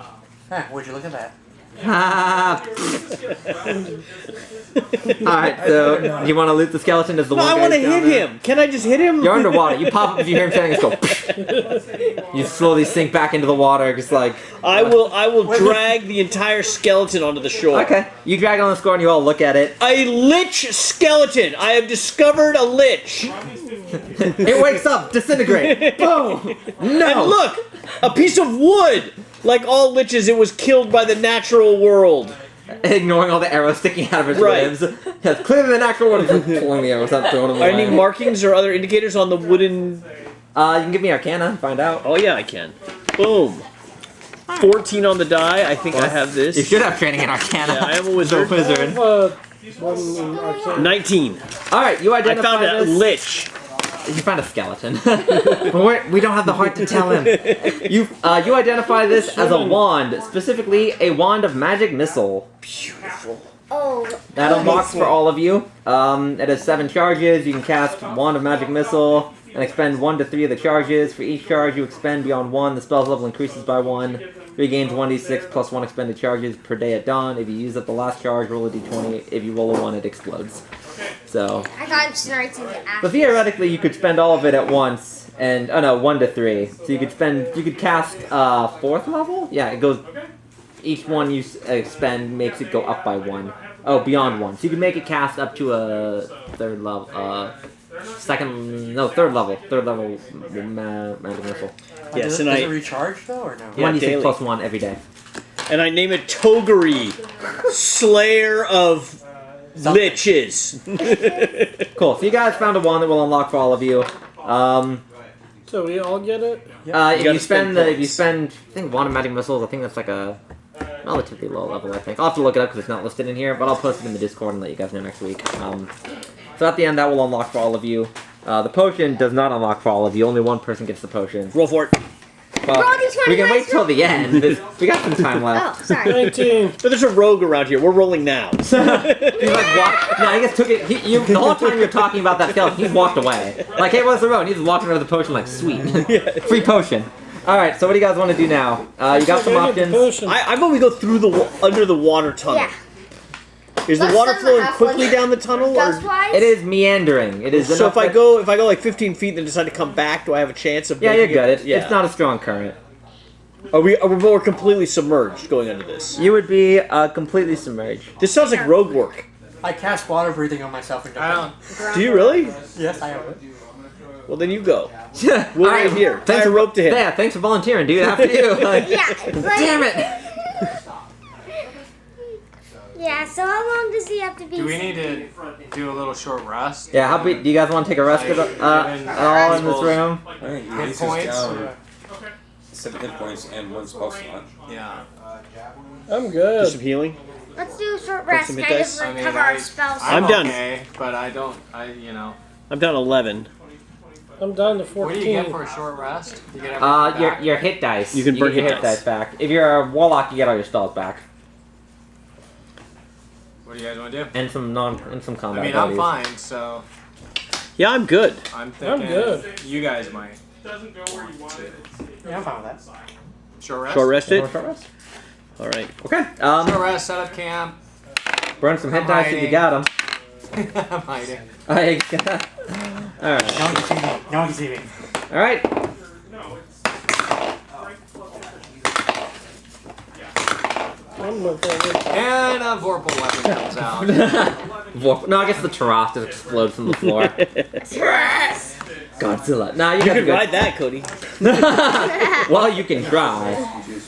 Speaker 9: Huh, would you look at that?
Speaker 1: Alright, so you want to loot the skeleton as the
Speaker 6: No,
Speaker 1: one
Speaker 6: I
Speaker 1: guy's
Speaker 6: want to
Speaker 1: down
Speaker 6: hit
Speaker 1: there?
Speaker 6: him. Can I just hit him?
Speaker 1: You're underwater. You pop up if you hear him saying it, go. You slowly sink back into the water, just like.
Speaker 6: I will drag the entire skeleton onto the shore.
Speaker 1: Okay, you drag it on the score and you all look at it.
Speaker 6: A lich skeleton. I have discovered a lich.
Speaker 1: It wakes up, disintegrate. Boom. No.
Speaker 6: And look, a piece of wood. Like all liches, it was killed by the natural world.
Speaker 1: Ignoring all the arrows sticking out of its
Speaker 6: Right.
Speaker 1: ribs. Yes, clearly the natural one is pulling the arrows out, throwing them
Speaker 6: Are
Speaker 1: away.
Speaker 6: any markings or other indicators on the wooden?
Speaker 1: You can give me Arcana and find out.
Speaker 6: Oh yeah, I can. Boom. 14 on the die. I think I have this.
Speaker 1: You should have training in Arcana.
Speaker 6: Yeah, I am a wizard.
Speaker 1: So wizard.
Speaker 3: One in Arcana.
Speaker 6: 19.
Speaker 1: Alright, you
Speaker 6: I
Speaker 1: identify
Speaker 6: found a
Speaker 1: this.
Speaker 6: lich.
Speaker 1: You find a skeleton. But we don't have the heart to tell him. You identify this as a wand, specifically a wand of magic missile.
Speaker 6: Beautiful.
Speaker 4: Oh.
Speaker 1: That unlocks for all of you. It has 7 charges. You can cast Wand of Magic Missile and expend 1 to 3 of the charges. For each charge you expend beyond 1, the spell's level increases by 1. Regains 1d6 plus 1 expended charges per day at dawn. If you use up the last charge, roll a d20. If you roll a 1, it explodes. So.
Speaker 4: I got it starts in the
Speaker 1: But theoretically, you could spend all of it at once. And, 1 to 3. So you could cast 4th level? Yeah, it goes. Each one you spend makes it go up by 1. Oh, beyond 1. So you can make it cast up to a 3rd level. 3rd level. 3rd level magic missile.
Speaker 9: Yes, does it recharge though, or no?
Speaker 1: Yeah, 1d6 plus 1 every day.
Speaker 6: And I name it Toguri, Slayer of Liches.
Speaker 1: Cool. So you guys found a wand that will unlock for all of you.
Speaker 3: So we all get it?
Speaker 1: If you spend, I think Wand of Magic Missiles, I think that's like a relatively low level, I think. I'll have to look it up because it's not listed in here, but I'll post it in the Discord and let you guys know next week. So at the end, that will unlock for all of you. The potion does not unlock for all of you. Only one person gets the potion.
Speaker 6: Roll for it.
Speaker 1: Well, we can wait till the end. We got some time left.
Speaker 4: Oh, sorry.
Speaker 3: 19.
Speaker 6: But there's a rogue around here. We're rolling now.
Speaker 1: He's like, walk. No, I guess took it. The whole time you're talking about that skeleton, he's walked away. Like, hey, what's the road? And he's walking around the potion like, sweet. Free potion. Alright, so what do you guys want to do now? You got some options.
Speaker 6: I vote we go through under the water tunnel.
Speaker 4: Yeah.
Speaker 6: Is the water flowing quickly down the tunnel? Or?
Speaker 1: It is meandering. It is.
Speaker 6: So if I go like 15 feet and then decide to come back, do I have a chance of?
Speaker 1: Yeah, you're good.
Speaker 6: Yeah.
Speaker 1: It's not a strong current.
Speaker 6: Are we completely submerged going under this?
Speaker 1: You would be completely submerged.
Speaker 6: This sounds like rogue work.
Speaker 9: I cast water breathing on myself and
Speaker 6: Do you really?
Speaker 9: Yes, I have it.
Speaker 6: Well, then you go.
Speaker 1: We're
Speaker 6: right here.
Speaker 1: Thanks
Speaker 6: Tie a rope to him.
Speaker 1: Yeah, thanks for volunteering, dude. After you. Like,
Speaker 4: Yeah.
Speaker 1: damn it.
Speaker 4: Yeah, so how long does he have to be?
Speaker 8: Do we need to do a little short rest?
Speaker 1: Yeah, do you guys want to take a rest at all in this room?
Speaker 7: Alright, you
Speaker 8: Hit
Speaker 7: use
Speaker 8: points.
Speaker 7: down 7 hit points and 1 spell slot.
Speaker 8: Yeah.
Speaker 3: I'm
Speaker 6: Do
Speaker 3: good.
Speaker 6: some healing.
Speaker 4: Let's do a short rest,
Speaker 6: some hit
Speaker 4: kind
Speaker 6: dice.
Speaker 4: of recover our spells.
Speaker 6: I'm done.
Speaker 8: Okay, but I don't.
Speaker 6: I'm down 11.
Speaker 3: I'm down to 14.
Speaker 8: What do you get for a short rest? You get everything back?
Speaker 1: Your hit dice.
Speaker 6: You can burn
Speaker 1: get your
Speaker 6: hit dice.
Speaker 1: back. If you're a warlock, you get all your spells back.
Speaker 8: What do you guys want to do?
Speaker 1: And some combat.
Speaker 8: I mean, I'm
Speaker 1: abilities.
Speaker 8: fine, so
Speaker 6: Yeah, I'm good.
Speaker 8: I'm thinking
Speaker 3: good.
Speaker 8: you guys might.
Speaker 5: Doesn't go where you want it.
Speaker 9: Yeah, I'm fine with that.
Speaker 8: Short rest?
Speaker 6: Short rest it.
Speaker 1: Short rest?
Speaker 6: All right.
Speaker 1: Okay.
Speaker 8: Short rest, set up camp.
Speaker 1: Burn some hit
Speaker 8: I'm
Speaker 1: dice if you got them.
Speaker 8: I'm hiding.
Speaker 1: Alright.
Speaker 9: No one can see me. No one can see me.
Speaker 1: Alright.
Speaker 5: No, it's
Speaker 8: And a Vorpal weapon comes out.
Speaker 1: No, I guess the Taras just explodes from the floor. Godzilla. Nah, you
Speaker 6: You
Speaker 1: got
Speaker 6: can
Speaker 1: good.
Speaker 6: ride that, Cody.
Speaker 1: Well, you can try.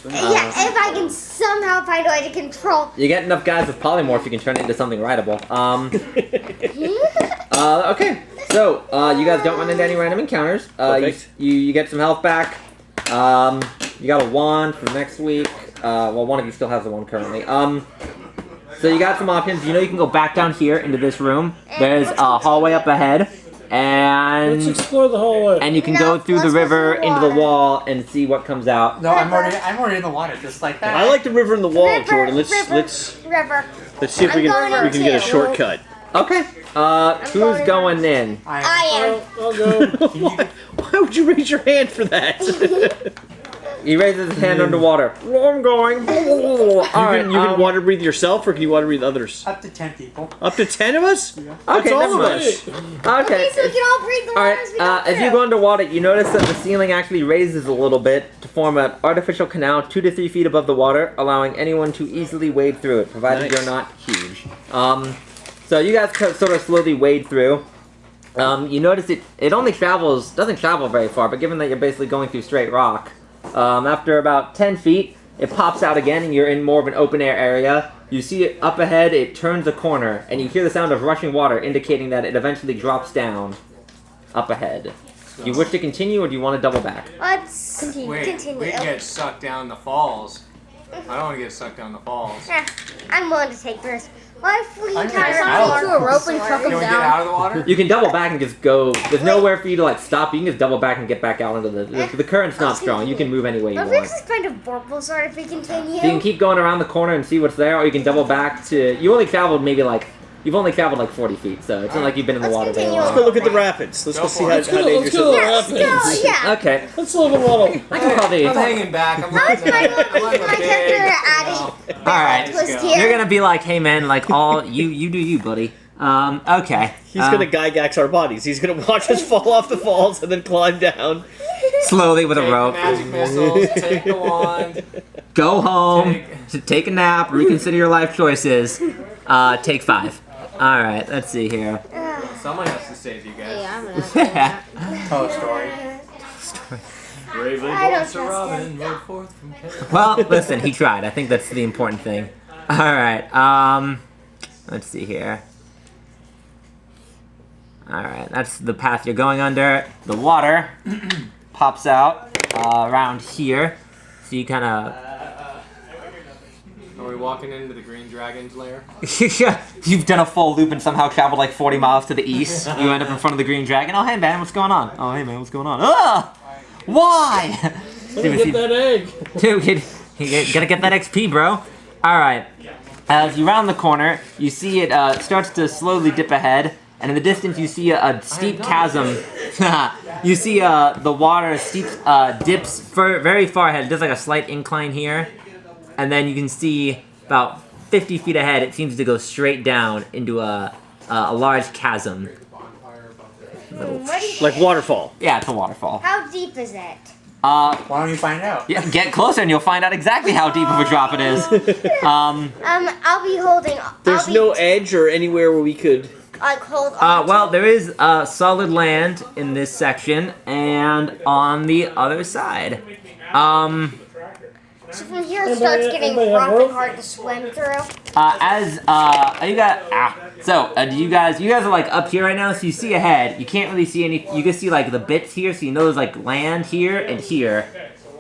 Speaker 4: Yeah, if I can somehow find a way to control.
Speaker 1: You get enough guys with polymorph, you can turn it into something rideable. Okay. So, you guys don't run into any random encounters.
Speaker 6: Perfect.
Speaker 1: You get some health back. You got a wand for next week. Well, one of you still has the one currently. So you got some options. You know you can go back down here into this room. There's a hallway up ahead.
Speaker 3: Let's
Speaker 1: And
Speaker 3: explore the hallway.
Speaker 1: you can
Speaker 4: No,
Speaker 1: go through the
Speaker 4: let's go
Speaker 1: river
Speaker 4: through the
Speaker 1: into the
Speaker 4: water.
Speaker 1: wall and see what comes out.
Speaker 9: No, I'm already in the water, just like that.
Speaker 6: I like the river and the wall,
Speaker 4: River,
Speaker 6: Jordan. Let's
Speaker 4: river.
Speaker 6: see if we
Speaker 4: I'm going
Speaker 6: can get a
Speaker 4: too.
Speaker 6: shortcut.
Speaker 1: Okay. Who's going in?
Speaker 4: I
Speaker 3: I'll go.
Speaker 6: Why would you raise your hand for that?
Speaker 1: He raises his hand underwater. I'm going.
Speaker 6: You
Speaker 1: Alright,
Speaker 6: can water breathe yourself, or can you water breathe others?
Speaker 9: Up to 10 people.
Speaker 6: Up to 10 of us? That's
Speaker 1: Okay,
Speaker 6: all
Speaker 1: never
Speaker 6: of
Speaker 1: mind.
Speaker 6: us.
Speaker 1: Okay.
Speaker 4: So we can all breathe the water as we go
Speaker 1: Alright, as you
Speaker 4: through.
Speaker 1: go underwater, you notice that the ceiling actually raises a little bit to form an artificial canal 2 to 3 feet above the water, allowing anyone to easily wade through it, provided
Speaker 6: Nice.
Speaker 1: you're not huge. So you guys sort of slowly wade through. You notice it only doesn't travel very far, but given that you're basically going through straight rock, after about 10 feet, it pops out again and you're in more of an open air area. You see it up ahead, it turns a corner, and you hear the sound of rushing water indicating that it eventually drops down up ahead. Do you wish to continue or do you want to double back?
Speaker 4: Let's
Speaker 8: Wait,
Speaker 4: continue.
Speaker 8: we get sucked down the falls. I don't want to get sucked down the falls.
Speaker 4: Yeah, I'm willing to take the risk. Why fleet
Speaker 2: I saw him to a rope and chuck him
Speaker 9: Can we get
Speaker 2: down.
Speaker 9: out of the water?
Speaker 1: You can double back and just go. There's nowhere for you to like stop. You can just double back and get back out into the current's not strong. You can move any way you
Speaker 4: But
Speaker 1: want.
Speaker 4: this is kind of Vorpal sword if we continue.
Speaker 1: So you can keep going around the corner and see what's there, or you can double back to. You only traveled maybe like. You've only traveled like 40 feet, so it's not like you've been in the
Speaker 4: Let's
Speaker 1: water very
Speaker 4: continue.
Speaker 1: long.
Speaker 6: Let's go look at the rapids. Let's go see how
Speaker 3: Let's
Speaker 6: dangerous
Speaker 3: go
Speaker 6: it
Speaker 3: to
Speaker 6: is.
Speaker 3: the
Speaker 4: Let's
Speaker 3: rapids.
Speaker 4: go, yeah.
Speaker 1: Okay.
Speaker 3: Let's live a little.
Speaker 1: I can probably.
Speaker 8: I'm hanging back. I'm
Speaker 4: How's
Speaker 8: letting
Speaker 4: my
Speaker 8: the
Speaker 4: character adding
Speaker 1: Alright.
Speaker 4: twist
Speaker 8: Let's
Speaker 4: here?
Speaker 1: You're gonna be like, hey man, like all you do you, buddy. Okay.
Speaker 6: He's gonna Gygax our bodies. He's gonna watch us fall off the falls and then climb down.
Speaker 1: slowly with a
Speaker 8: Take
Speaker 1: rope.
Speaker 8: magic missiles. Take the wand.
Speaker 1: Go home. Take a nap. Reconsider your life choices. Take 5. All right. Let's see here.
Speaker 8: Someone has to save you guys.
Speaker 2: Yeah, I'm gonna have to do that.
Speaker 9: Tell a story.
Speaker 8: Bravely
Speaker 4: I don't
Speaker 8: born Sir
Speaker 4: trust
Speaker 8: Robin rode forth from Kent.
Speaker 1: Well, listen. He tried. I think that's the important thing. All right. Let's see here. All right. That's the path you're going under. The water pops out around here. So you kind of.
Speaker 8: Are we walking into the Green Dragon's lair?
Speaker 1: You've done a full loop and somehow traveled like 40 miles to the east. You end up in front of the Green Dragon. Oh, hey, man, what's going on? Oh, hey, man, what's going on? Ugh! Why?
Speaker 3: Let me get that egg.
Speaker 1: Dude, you gotta get that XP, bro. Alright. As you round the corner, you see it starts to slowly dip ahead, and in the distance you see a steep chasm. You see the water dips very far ahead. It does like a slight incline here. And then you can see about 50 feet ahead, it seems to go straight down into a large chasm.
Speaker 6: Like waterfall.
Speaker 1: Yeah, it's a waterfall.
Speaker 4: How deep is it?
Speaker 9: Why don't you find out?
Speaker 1: Yeah, get closer and you'll find out exactly how deep of a drop it is.
Speaker 4: I'll be holding.
Speaker 6: There's no edge or anywhere where we could.
Speaker 4: Like hold on.
Speaker 1: Well, there is solid land in this section and on the other side.
Speaker 4: So from here it starts getting rough and hard to swim through.
Speaker 1: You guys are like up here right now, so you see ahead. You can't really see any. You can see like the bits here, so you know there's like land here and here.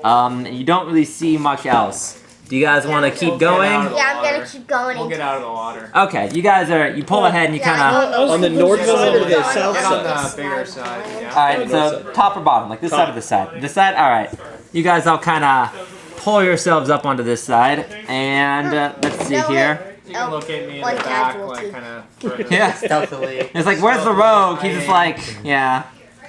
Speaker 1: And you don't really see much else. Do you guys want to keep going?
Speaker 4: Yeah, I'm gonna keep going.
Speaker 8: We'll get out of the water.
Speaker 1: Okay, you guys you pull ahead and you kind of.
Speaker 6: On the north side or the south
Speaker 8: Get on
Speaker 6: side?
Speaker 8: the bigger side. Yeah.
Speaker 1: Alright, so top or bottom, like this side or this side? This side? Alright. You guys all kind of pull yourselves up onto this side, and let's see here.
Speaker 8: You can locate me in the
Speaker 4: One
Speaker 8: back,
Speaker 4: casualty.
Speaker 8: like kind of.
Speaker 1: Yeah.
Speaker 9: Stealthily.
Speaker 1: It's like, where's the rogue? He's just like, yeah.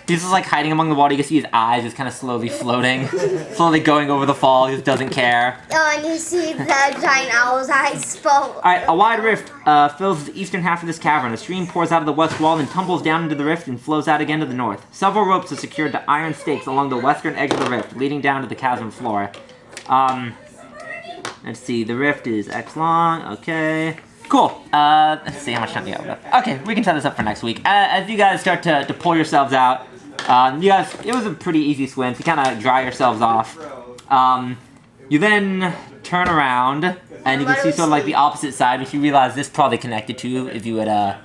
Speaker 1: He's just like hiding among the water. You can see his eyes just kind of slowly floating, slowly going over the fall. He just doesn't care.
Speaker 4: Oh, and you see the giant owl's eyes spoke.
Speaker 1: Alright, a wide rift fills the eastern half of this cavern. A stream pours out of the west wall and tumbles down into the rift and flows out again to the north. Several ropes are secured to iron stakes along the western edge of the rift, leading down to the chasm floor. Let's see, the rift is X long, okay. Cool, let's see how much time we have left. Okay, we can set this up for next week. As you guys start to pull yourselves out, it was a pretty easy swim, so you kind of dry yourselves off. You then turn around, and you can see sort of like the opposite side, which you realize this probably connected to. If you had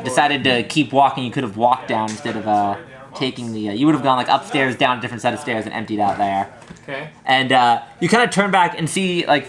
Speaker 1: decided to keep walking, you could have walked down instead of taking the, you would have gone like upstairs, down a different set of stairs, and emptied out there.
Speaker 8: Okay.
Speaker 1: And you kind of turn back and see like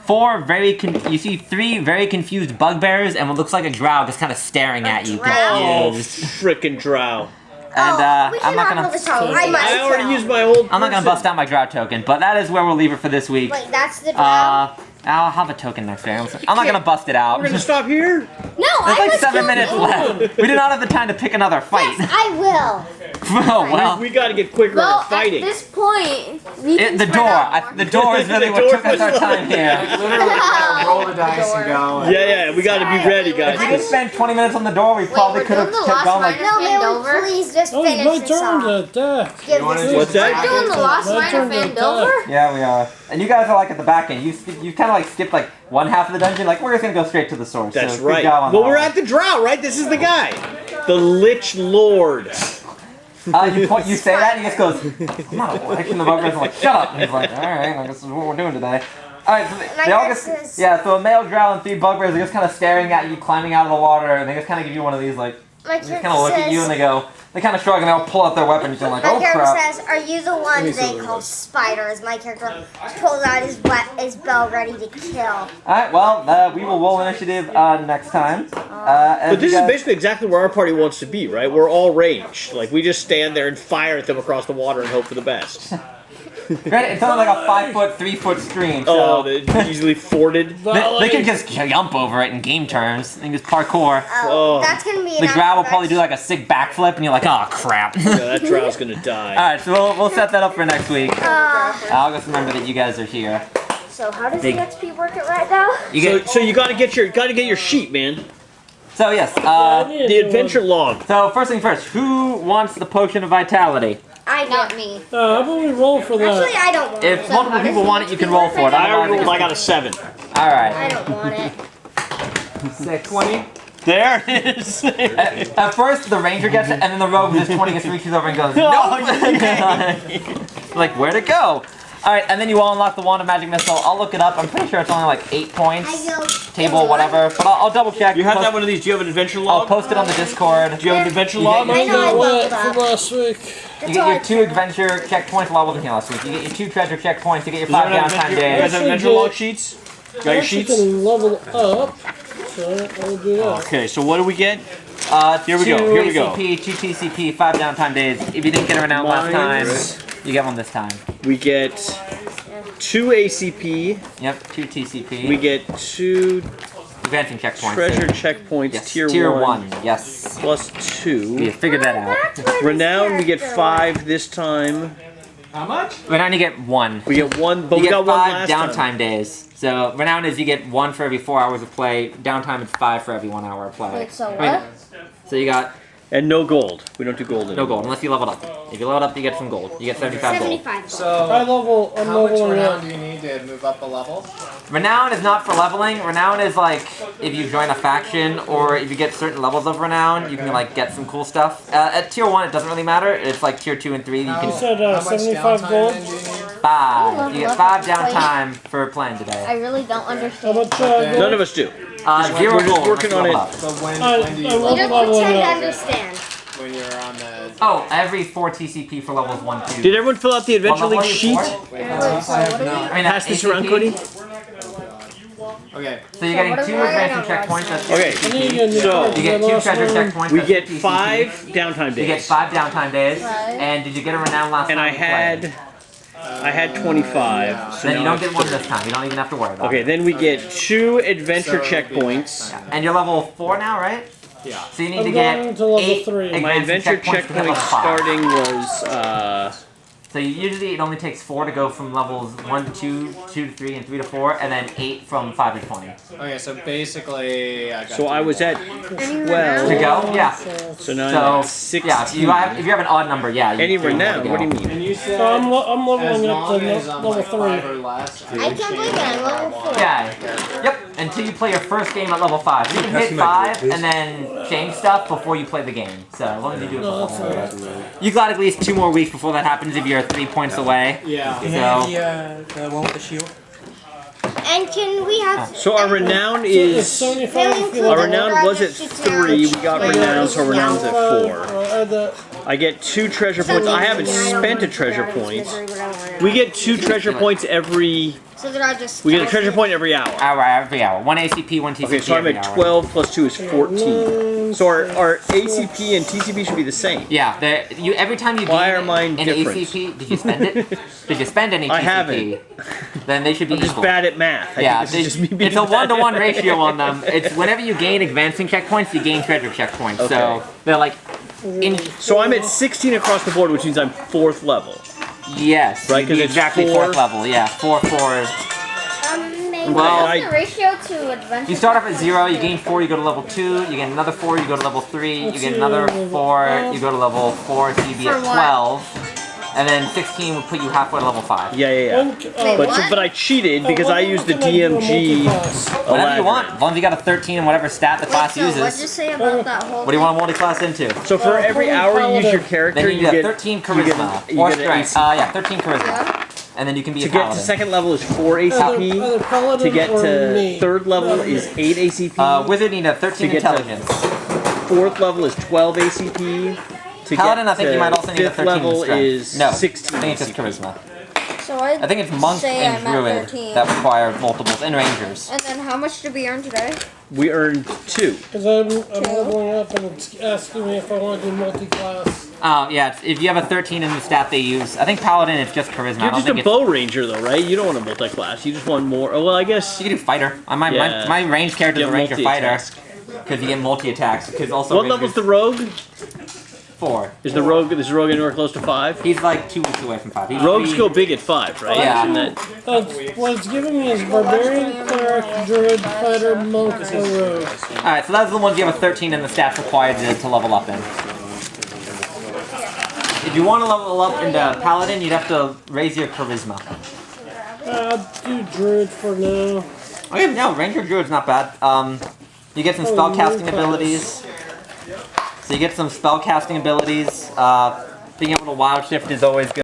Speaker 1: you see 3 very confused bugbears and what looks like a drow just kind of staring at you,
Speaker 6: Oh,
Speaker 1: confused.
Speaker 6: frickin' drow.
Speaker 1: And
Speaker 4: we
Speaker 1: I'm not
Speaker 4: cannot
Speaker 1: gonna.
Speaker 4: roll this out.
Speaker 6: I already used my old.
Speaker 1: I'm not gonna bust out my drow token, but that is where we'll leave it for this week.
Speaker 4: Wait, that's the drow?
Speaker 1: I'll have a token next day. I'm not gonna bust it out.
Speaker 6: We're gonna stop here.
Speaker 4: No,
Speaker 1: There's
Speaker 4: I
Speaker 1: like
Speaker 4: was
Speaker 1: 7
Speaker 4: killing
Speaker 1: minutes
Speaker 4: you.
Speaker 1: left. We do not have the time to pick another fight.
Speaker 4: Yes, I will.
Speaker 1: Oh well.
Speaker 6: We gotta get quicker
Speaker 2: Well,
Speaker 6: at fighting.
Speaker 2: at this point, we can
Speaker 1: The
Speaker 2: spread
Speaker 1: door.
Speaker 2: out more.
Speaker 1: The door is really
Speaker 6: The
Speaker 1: what
Speaker 6: door
Speaker 1: took us our
Speaker 6: was
Speaker 1: time here.
Speaker 8: Literally gotta roll the dice and go.
Speaker 6: Yeah, we gotta be ready,
Speaker 1: If we
Speaker 6: guys.
Speaker 1: could spend 20 minutes on the door, we probably
Speaker 2: we're
Speaker 1: could have
Speaker 2: doing the
Speaker 1: kept
Speaker 2: Lost
Speaker 1: going like.
Speaker 2: Mine
Speaker 4: No, may we
Speaker 2: Phandelver?
Speaker 4: please just
Speaker 3: Oh, it's
Speaker 4: finish
Speaker 3: my
Speaker 4: this
Speaker 3: turn to
Speaker 4: off.
Speaker 3: attack.
Speaker 4: Give
Speaker 8: wanna
Speaker 4: this
Speaker 8: do
Speaker 6: What's that?
Speaker 2: We're doing the Lost
Speaker 3: My
Speaker 2: Mine of
Speaker 3: turn to
Speaker 2: Phandelver?
Speaker 1: Yeah, we are. And you guys are like at the back end. You kind of like skipped like one half of the dungeon. Like we're just gonna go straight to the source.
Speaker 6: That's
Speaker 1: so good
Speaker 6: right.
Speaker 1: job on
Speaker 6: Well,
Speaker 1: that
Speaker 6: we're
Speaker 1: one.
Speaker 6: at the drow, right? This is the guy, the Lich Lord.
Speaker 1: You say that, and he just goes, I'm not a witch. And the bugbears are like, shut up. And he's like, alright, I guess this is what we're doing today. Alright, so they all just, yeah, so a male drow and 3 bugbears are just kind of staring at you, climbing out of the water, and they just kind of give you one of these, like,
Speaker 4: My
Speaker 1: They
Speaker 4: character
Speaker 1: kind of look at you and they kind of shrug and they'll pull out their weapons and like,
Speaker 4: My
Speaker 1: oh
Speaker 4: character
Speaker 1: crap.
Speaker 4: says, "Are you the one they call spiders?" My character pulls out his bow ready to kill.
Speaker 1: Alright, well, we will roll initiative next time.
Speaker 6: But this is basically exactly where our party wants to be, right? We're all ranged. Like, we just stand there and fire at them across the water and hope for the best.
Speaker 1: Granted, it's only like a 5-foot, 3-foot stream, so...
Speaker 6: Oh, they're easily forded.
Speaker 1: They can just jump over it in game terms. They can just parkour.
Speaker 4: Oh, that's gonna be.
Speaker 1: The Drow will probably do like a sick backflip, and you're like, oh crap.
Speaker 6: Yeah, that Drow's gonna die.
Speaker 1: Alright, so we'll set that up for next week. I'll just remember that you guys are here.
Speaker 4: So how does the XP work it right now?
Speaker 6: So you gotta get your sheet, man.
Speaker 1: So yes,
Speaker 6: the adventure log.
Speaker 1: So first thing first, who wants the potion of vitality?
Speaker 2: Not me.
Speaker 3: How about we roll for that?
Speaker 4: Actually, I don't want it.
Speaker 1: If multiple people want it, you can roll for it.
Speaker 6: I already rolled. I got a 7.
Speaker 1: Alright.
Speaker 4: I don't want it.
Speaker 1: Say 20.
Speaker 6: There it is.
Speaker 1: At first, the ranger gets it, and then the rogue with his 20 gets reaches over and goes, nope! Like, where'd it go? Alright, and then you all unlock the Wand of Magic Missile. I'll look it up. I'm pretty sure it's only like 8 points. Table, whatever. But I'll double check.
Speaker 6: You have that one of these. Do you have an adventure log?
Speaker 1: I'll post it on the Discord.
Speaker 6: Do you have an adventure log?
Speaker 3: I got from last week.
Speaker 1: You get your 2 adventure checkpoints. Well, I wasn't here last week. You get your 2 treasure checkpoints. You get your 5 downtime
Speaker 6: You guys
Speaker 1: days.
Speaker 6: have adventure log sheets? Got your sheets?
Speaker 3: can level up, so I'll do that.
Speaker 6: Okay, so what do we get? Here we
Speaker 1: 2
Speaker 6: go. Here we go.
Speaker 1: ACP, 2 TCP, 5 downtime days. If you didn't get a renown last time, you get one this time.
Speaker 6: We get 2 ACP.
Speaker 1: Yep, 2 TCP.
Speaker 6: We get 2
Speaker 1: advancing checkpoints.
Speaker 6: treasure checkpoints.
Speaker 1: Yes,
Speaker 6: Tier 1.
Speaker 1: Yes.
Speaker 6: Plus 2.
Speaker 1: We figured that out.
Speaker 6: Renown, we get 5 this time.
Speaker 8: How much?
Speaker 1: Renown, you get 1.
Speaker 6: We get 1, but
Speaker 1: You
Speaker 6: we
Speaker 1: get
Speaker 6: got 1
Speaker 1: 5
Speaker 6: last
Speaker 1: downtime
Speaker 6: time.
Speaker 1: days. So renown is you get 1 for every 4 hours of play. Downtime is 5 for every 1 hour of play.
Speaker 2: Wait, so
Speaker 1: I mean,
Speaker 2: what?
Speaker 1: so you got
Speaker 6: And no gold. We don't do gold anymore.
Speaker 1: no gold unless you leveled up. If you leveled up, you get some gold. You get 75 gold.
Speaker 4: 75 gold.
Speaker 8: So,
Speaker 3: I'm
Speaker 8: how much
Speaker 3: leveling
Speaker 8: renown
Speaker 3: up.
Speaker 8: do you need to move up a level?
Speaker 1: Renown is not for leveling. Renown is like if you join a faction or if you get certain levels of renown, you can like get some cool stuff. At tier 1, it doesn't really matter. It's like tier 2 and 3. You
Speaker 3: You
Speaker 1: can
Speaker 3: said
Speaker 8: How much
Speaker 3: 75
Speaker 8: downtime
Speaker 3: gold.
Speaker 8: then do you need?
Speaker 1: 5. You get 5 downtime for playing today.
Speaker 2: I really don't
Speaker 3: How
Speaker 2: understand.
Speaker 3: much
Speaker 8: then-
Speaker 6: None of us do.
Speaker 1: 0
Speaker 6: we're just
Speaker 1: gold.
Speaker 6: working on it.
Speaker 8: So when do you
Speaker 3: I
Speaker 4: We don't
Speaker 3: level
Speaker 4: pretend to
Speaker 3: up.
Speaker 4: understand.
Speaker 8: when you're on the...
Speaker 1: Oh, every 4 TCP for levels 1, 2.
Speaker 6: Did everyone fill out the Adventure
Speaker 1: What level
Speaker 6: League
Speaker 1: are you
Speaker 6: sheet?
Speaker 1: for?
Speaker 8: Wait, I have not.
Speaker 1: I mean,
Speaker 6: Pass this around,
Speaker 1: ACP.
Speaker 6: Cody.
Speaker 8: Okay.
Speaker 1: So you're getting
Speaker 2: what
Speaker 1: 2
Speaker 2: are we
Speaker 1: advancing
Speaker 2: writing on
Speaker 1: checkpoints. That's
Speaker 6: Okay, so
Speaker 1: You get 2 treasure checkpoints.
Speaker 6: we
Speaker 1: that's
Speaker 6: get
Speaker 1: 2 TCP.
Speaker 6: 5 downtime
Speaker 1: You get
Speaker 6: days.
Speaker 1: 5 downtime days.
Speaker 2: Right.
Speaker 1: And did you get a renown last
Speaker 6: And
Speaker 1: time?
Speaker 6: I
Speaker 1: you played?
Speaker 6: had 25. So
Speaker 1: Then you
Speaker 6: now
Speaker 1: don't get one this time. You don't even have to worry about
Speaker 6: Okay,
Speaker 1: it.
Speaker 6: then we get 2 adventure
Speaker 8: So
Speaker 6: checkpoints.
Speaker 1: And you're level 4 now, right?
Speaker 8: Yeah.
Speaker 1: So you need
Speaker 3: I'm
Speaker 1: to get
Speaker 3: going to level
Speaker 1: 8
Speaker 3: 3.
Speaker 6: My
Speaker 1: advancing
Speaker 6: adventure
Speaker 1: checkpoints to hit level
Speaker 6: checkpoint
Speaker 1: 5.
Speaker 6: starting was
Speaker 1: So usually it only takes 4 to go from levels 1 to 2, 2 to 3, and 3 to 4, and then 8 from 5 to 20.
Speaker 8: Okay, so basically, I got
Speaker 6: so I was at
Speaker 1: To
Speaker 6: 12.
Speaker 1: go? Yeah.
Speaker 6: So now I'm at
Speaker 1: So
Speaker 6: 16.
Speaker 1: yeah, if you have an odd number, yeah.
Speaker 6: Any
Speaker 1: you have
Speaker 6: renown?
Speaker 1: to go.
Speaker 6: What do you mean?
Speaker 8: And you said
Speaker 3: So I'm leveling
Speaker 8: as
Speaker 3: up
Speaker 8: long
Speaker 3: to
Speaker 8: as I'm
Speaker 3: level
Speaker 8: like
Speaker 3: 3.
Speaker 8: 5 or less,
Speaker 4: I can't believe it. I'm level 4.
Speaker 1: Yeah. Yep. Until you play your first game at level 5. You can hit 5 and then change stuff before you play the game. So as long as you do it before. You got at least 2 more weeks before that happens if you're 3 points away.
Speaker 8: Yeah.
Speaker 1: So
Speaker 9: The one with the shield?
Speaker 4: And can we have?
Speaker 6: So our renown
Speaker 3: It's
Speaker 6: is
Speaker 3: 75 if you
Speaker 6: our
Speaker 3: level
Speaker 6: renown was at 3. We got renown, so our renown's at 4. I get 2 treasure points. I haven't spent a treasure point. We get 2 treasure points every.
Speaker 4: So they're all just.
Speaker 6: We get a treasure point every hour.
Speaker 1: every hour. 1 ACP, 1 TCP.
Speaker 6: Okay, so I'm
Speaker 1: every
Speaker 6: at
Speaker 1: hour.
Speaker 6: 12 plus 2 is 14. So our ACP and TCP should be the same.
Speaker 1: Yeah, every time you
Speaker 6: Why
Speaker 1: gain
Speaker 6: are mine
Speaker 1: an
Speaker 6: different?
Speaker 1: ACP, did you spend it? Did you spend any TCP?
Speaker 6: I haven't.
Speaker 1: Then they should be
Speaker 6: I'm just
Speaker 1: equal.
Speaker 6: bad at math. I
Speaker 1: Yeah,
Speaker 6: think this is just me being
Speaker 1: it's a
Speaker 6: bad.
Speaker 1: 1-to-1 ratio on them. It's whenever you gain advancing checkpoints, you gain treasure checkpoints.
Speaker 6: Okay.
Speaker 1: So they're like,
Speaker 6: So I'm at 16 across the board, which means I'm 4th level.
Speaker 1: yes,
Speaker 6: Right,
Speaker 1: you'd
Speaker 6: 'cause
Speaker 1: be
Speaker 6: it's
Speaker 1: exactly
Speaker 6: 4.
Speaker 1: 4th level. Yeah, 4, 4.
Speaker 4: Maybe.
Speaker 1: Well,
Speaker 2: What's the ratio to adventure?
Speaker 1: you start off at 0, you gain 4, you go to level 2, you get another 4, you go to level 3, you get another 4, you go to level 4, so you'd be at
Speaker 2: For what?
Speaker 1: 12. And then 16 would put you halfway to level 5.
Speaker 6: Yeah. But I cheated because I used the DMG.
Speaker 1: Whatever you want, as long as you got a 13 and whatever stat the class
Speaker 2: So what'd you
Speaker 1: uses.
Speaker 2: say about that whole?
Speaker 1: What do you want to multi-class into?
Speaker 6: So for every hour you use your character,
Speaker 1: Then you
Speaker 6: you
Speaker 1: get
Speaker 6: get
Speaker 1: 13
Speaker 6: you
Speaker 1: charisma.
Speaker 6: get
Speaker 1: Or
Speaker 6: an
Speaker 1: strength.
Speaker 6: AC.
Speaker 1: Yeah, 13 charisma. And then you can be
Speaker 6: To
Speaker 1: a
Speaker 6: get
Speaker 1: paladin.
Speaker 6: to 2nd level is 4 ACP.
Speaker 3: Either paladin
Speaker 6: To get
Speaker 3: or
Speaker 6: to
Speaker 3: me.
Speaker 6: 3rd level is 8 ACP.
Speaker 1: Wizard need a 13
Speaker 6: To get to-
Speaker 1: intelligence.
Speaker 6: 4th level is 12 ACP. To
Speaker 1: Paladin,
Speaker 6: get
Speaker 1: I think you might also need a
Speaker 6: 5th
Speaker 1: 13
Speaker 6: level
Speaker 1: strength.
Speaker 6: is
Speaker 1: No,
Speaker 6: 16
Speaker 1: I think it's just
Speaker 6: ACP.
Speaker 1: charisma.
Speaker 2: So
Speaker 1: I think it's monk and druid that require multiples, and rangers.
Speaker 2: And then how much did we earn today?
Speaker 6: We earned 2.
Speaker 3: Because I'm leveling up and it's asking me if I want to do multi-class.
Speaker 1: Oh, yeah, if you have a 13 in the stat they use, I think Paladin is just charisma.
Speaker 6: You're just a bow ranger though, right? You don't want a multi-class. You just want more. Oh, well, I guess.
Speaker 1: You can do fighter. My range character is a ranger fighter. Because you get multi-attacks.
Speaker 6: What level's the rogue?
Speaker 1: 4.
Speaker 6: Is the rogue anywhere close to 5?
Speaker 1: He's like 2 weeks away from 5.
Speaker 6: Rogues go big at 5, right?
Speaker 1: Yeah.
Speaker 3: What it's giving me is barbarian, cleric, druid, fighter, monk, or rogue.
Speaker 1: Alright, so those are the ones you have a 13 in the stats required to level up in. If you want to level up into Paladin, you'd have to raise your charisma.
Speaker 3: I'll do druid for now.
Speaker 1: Okay, no, ranger druid's not bad. You get some spellcasting abilities. So you get some spellcasting abilities. Being able to wild shift is always good.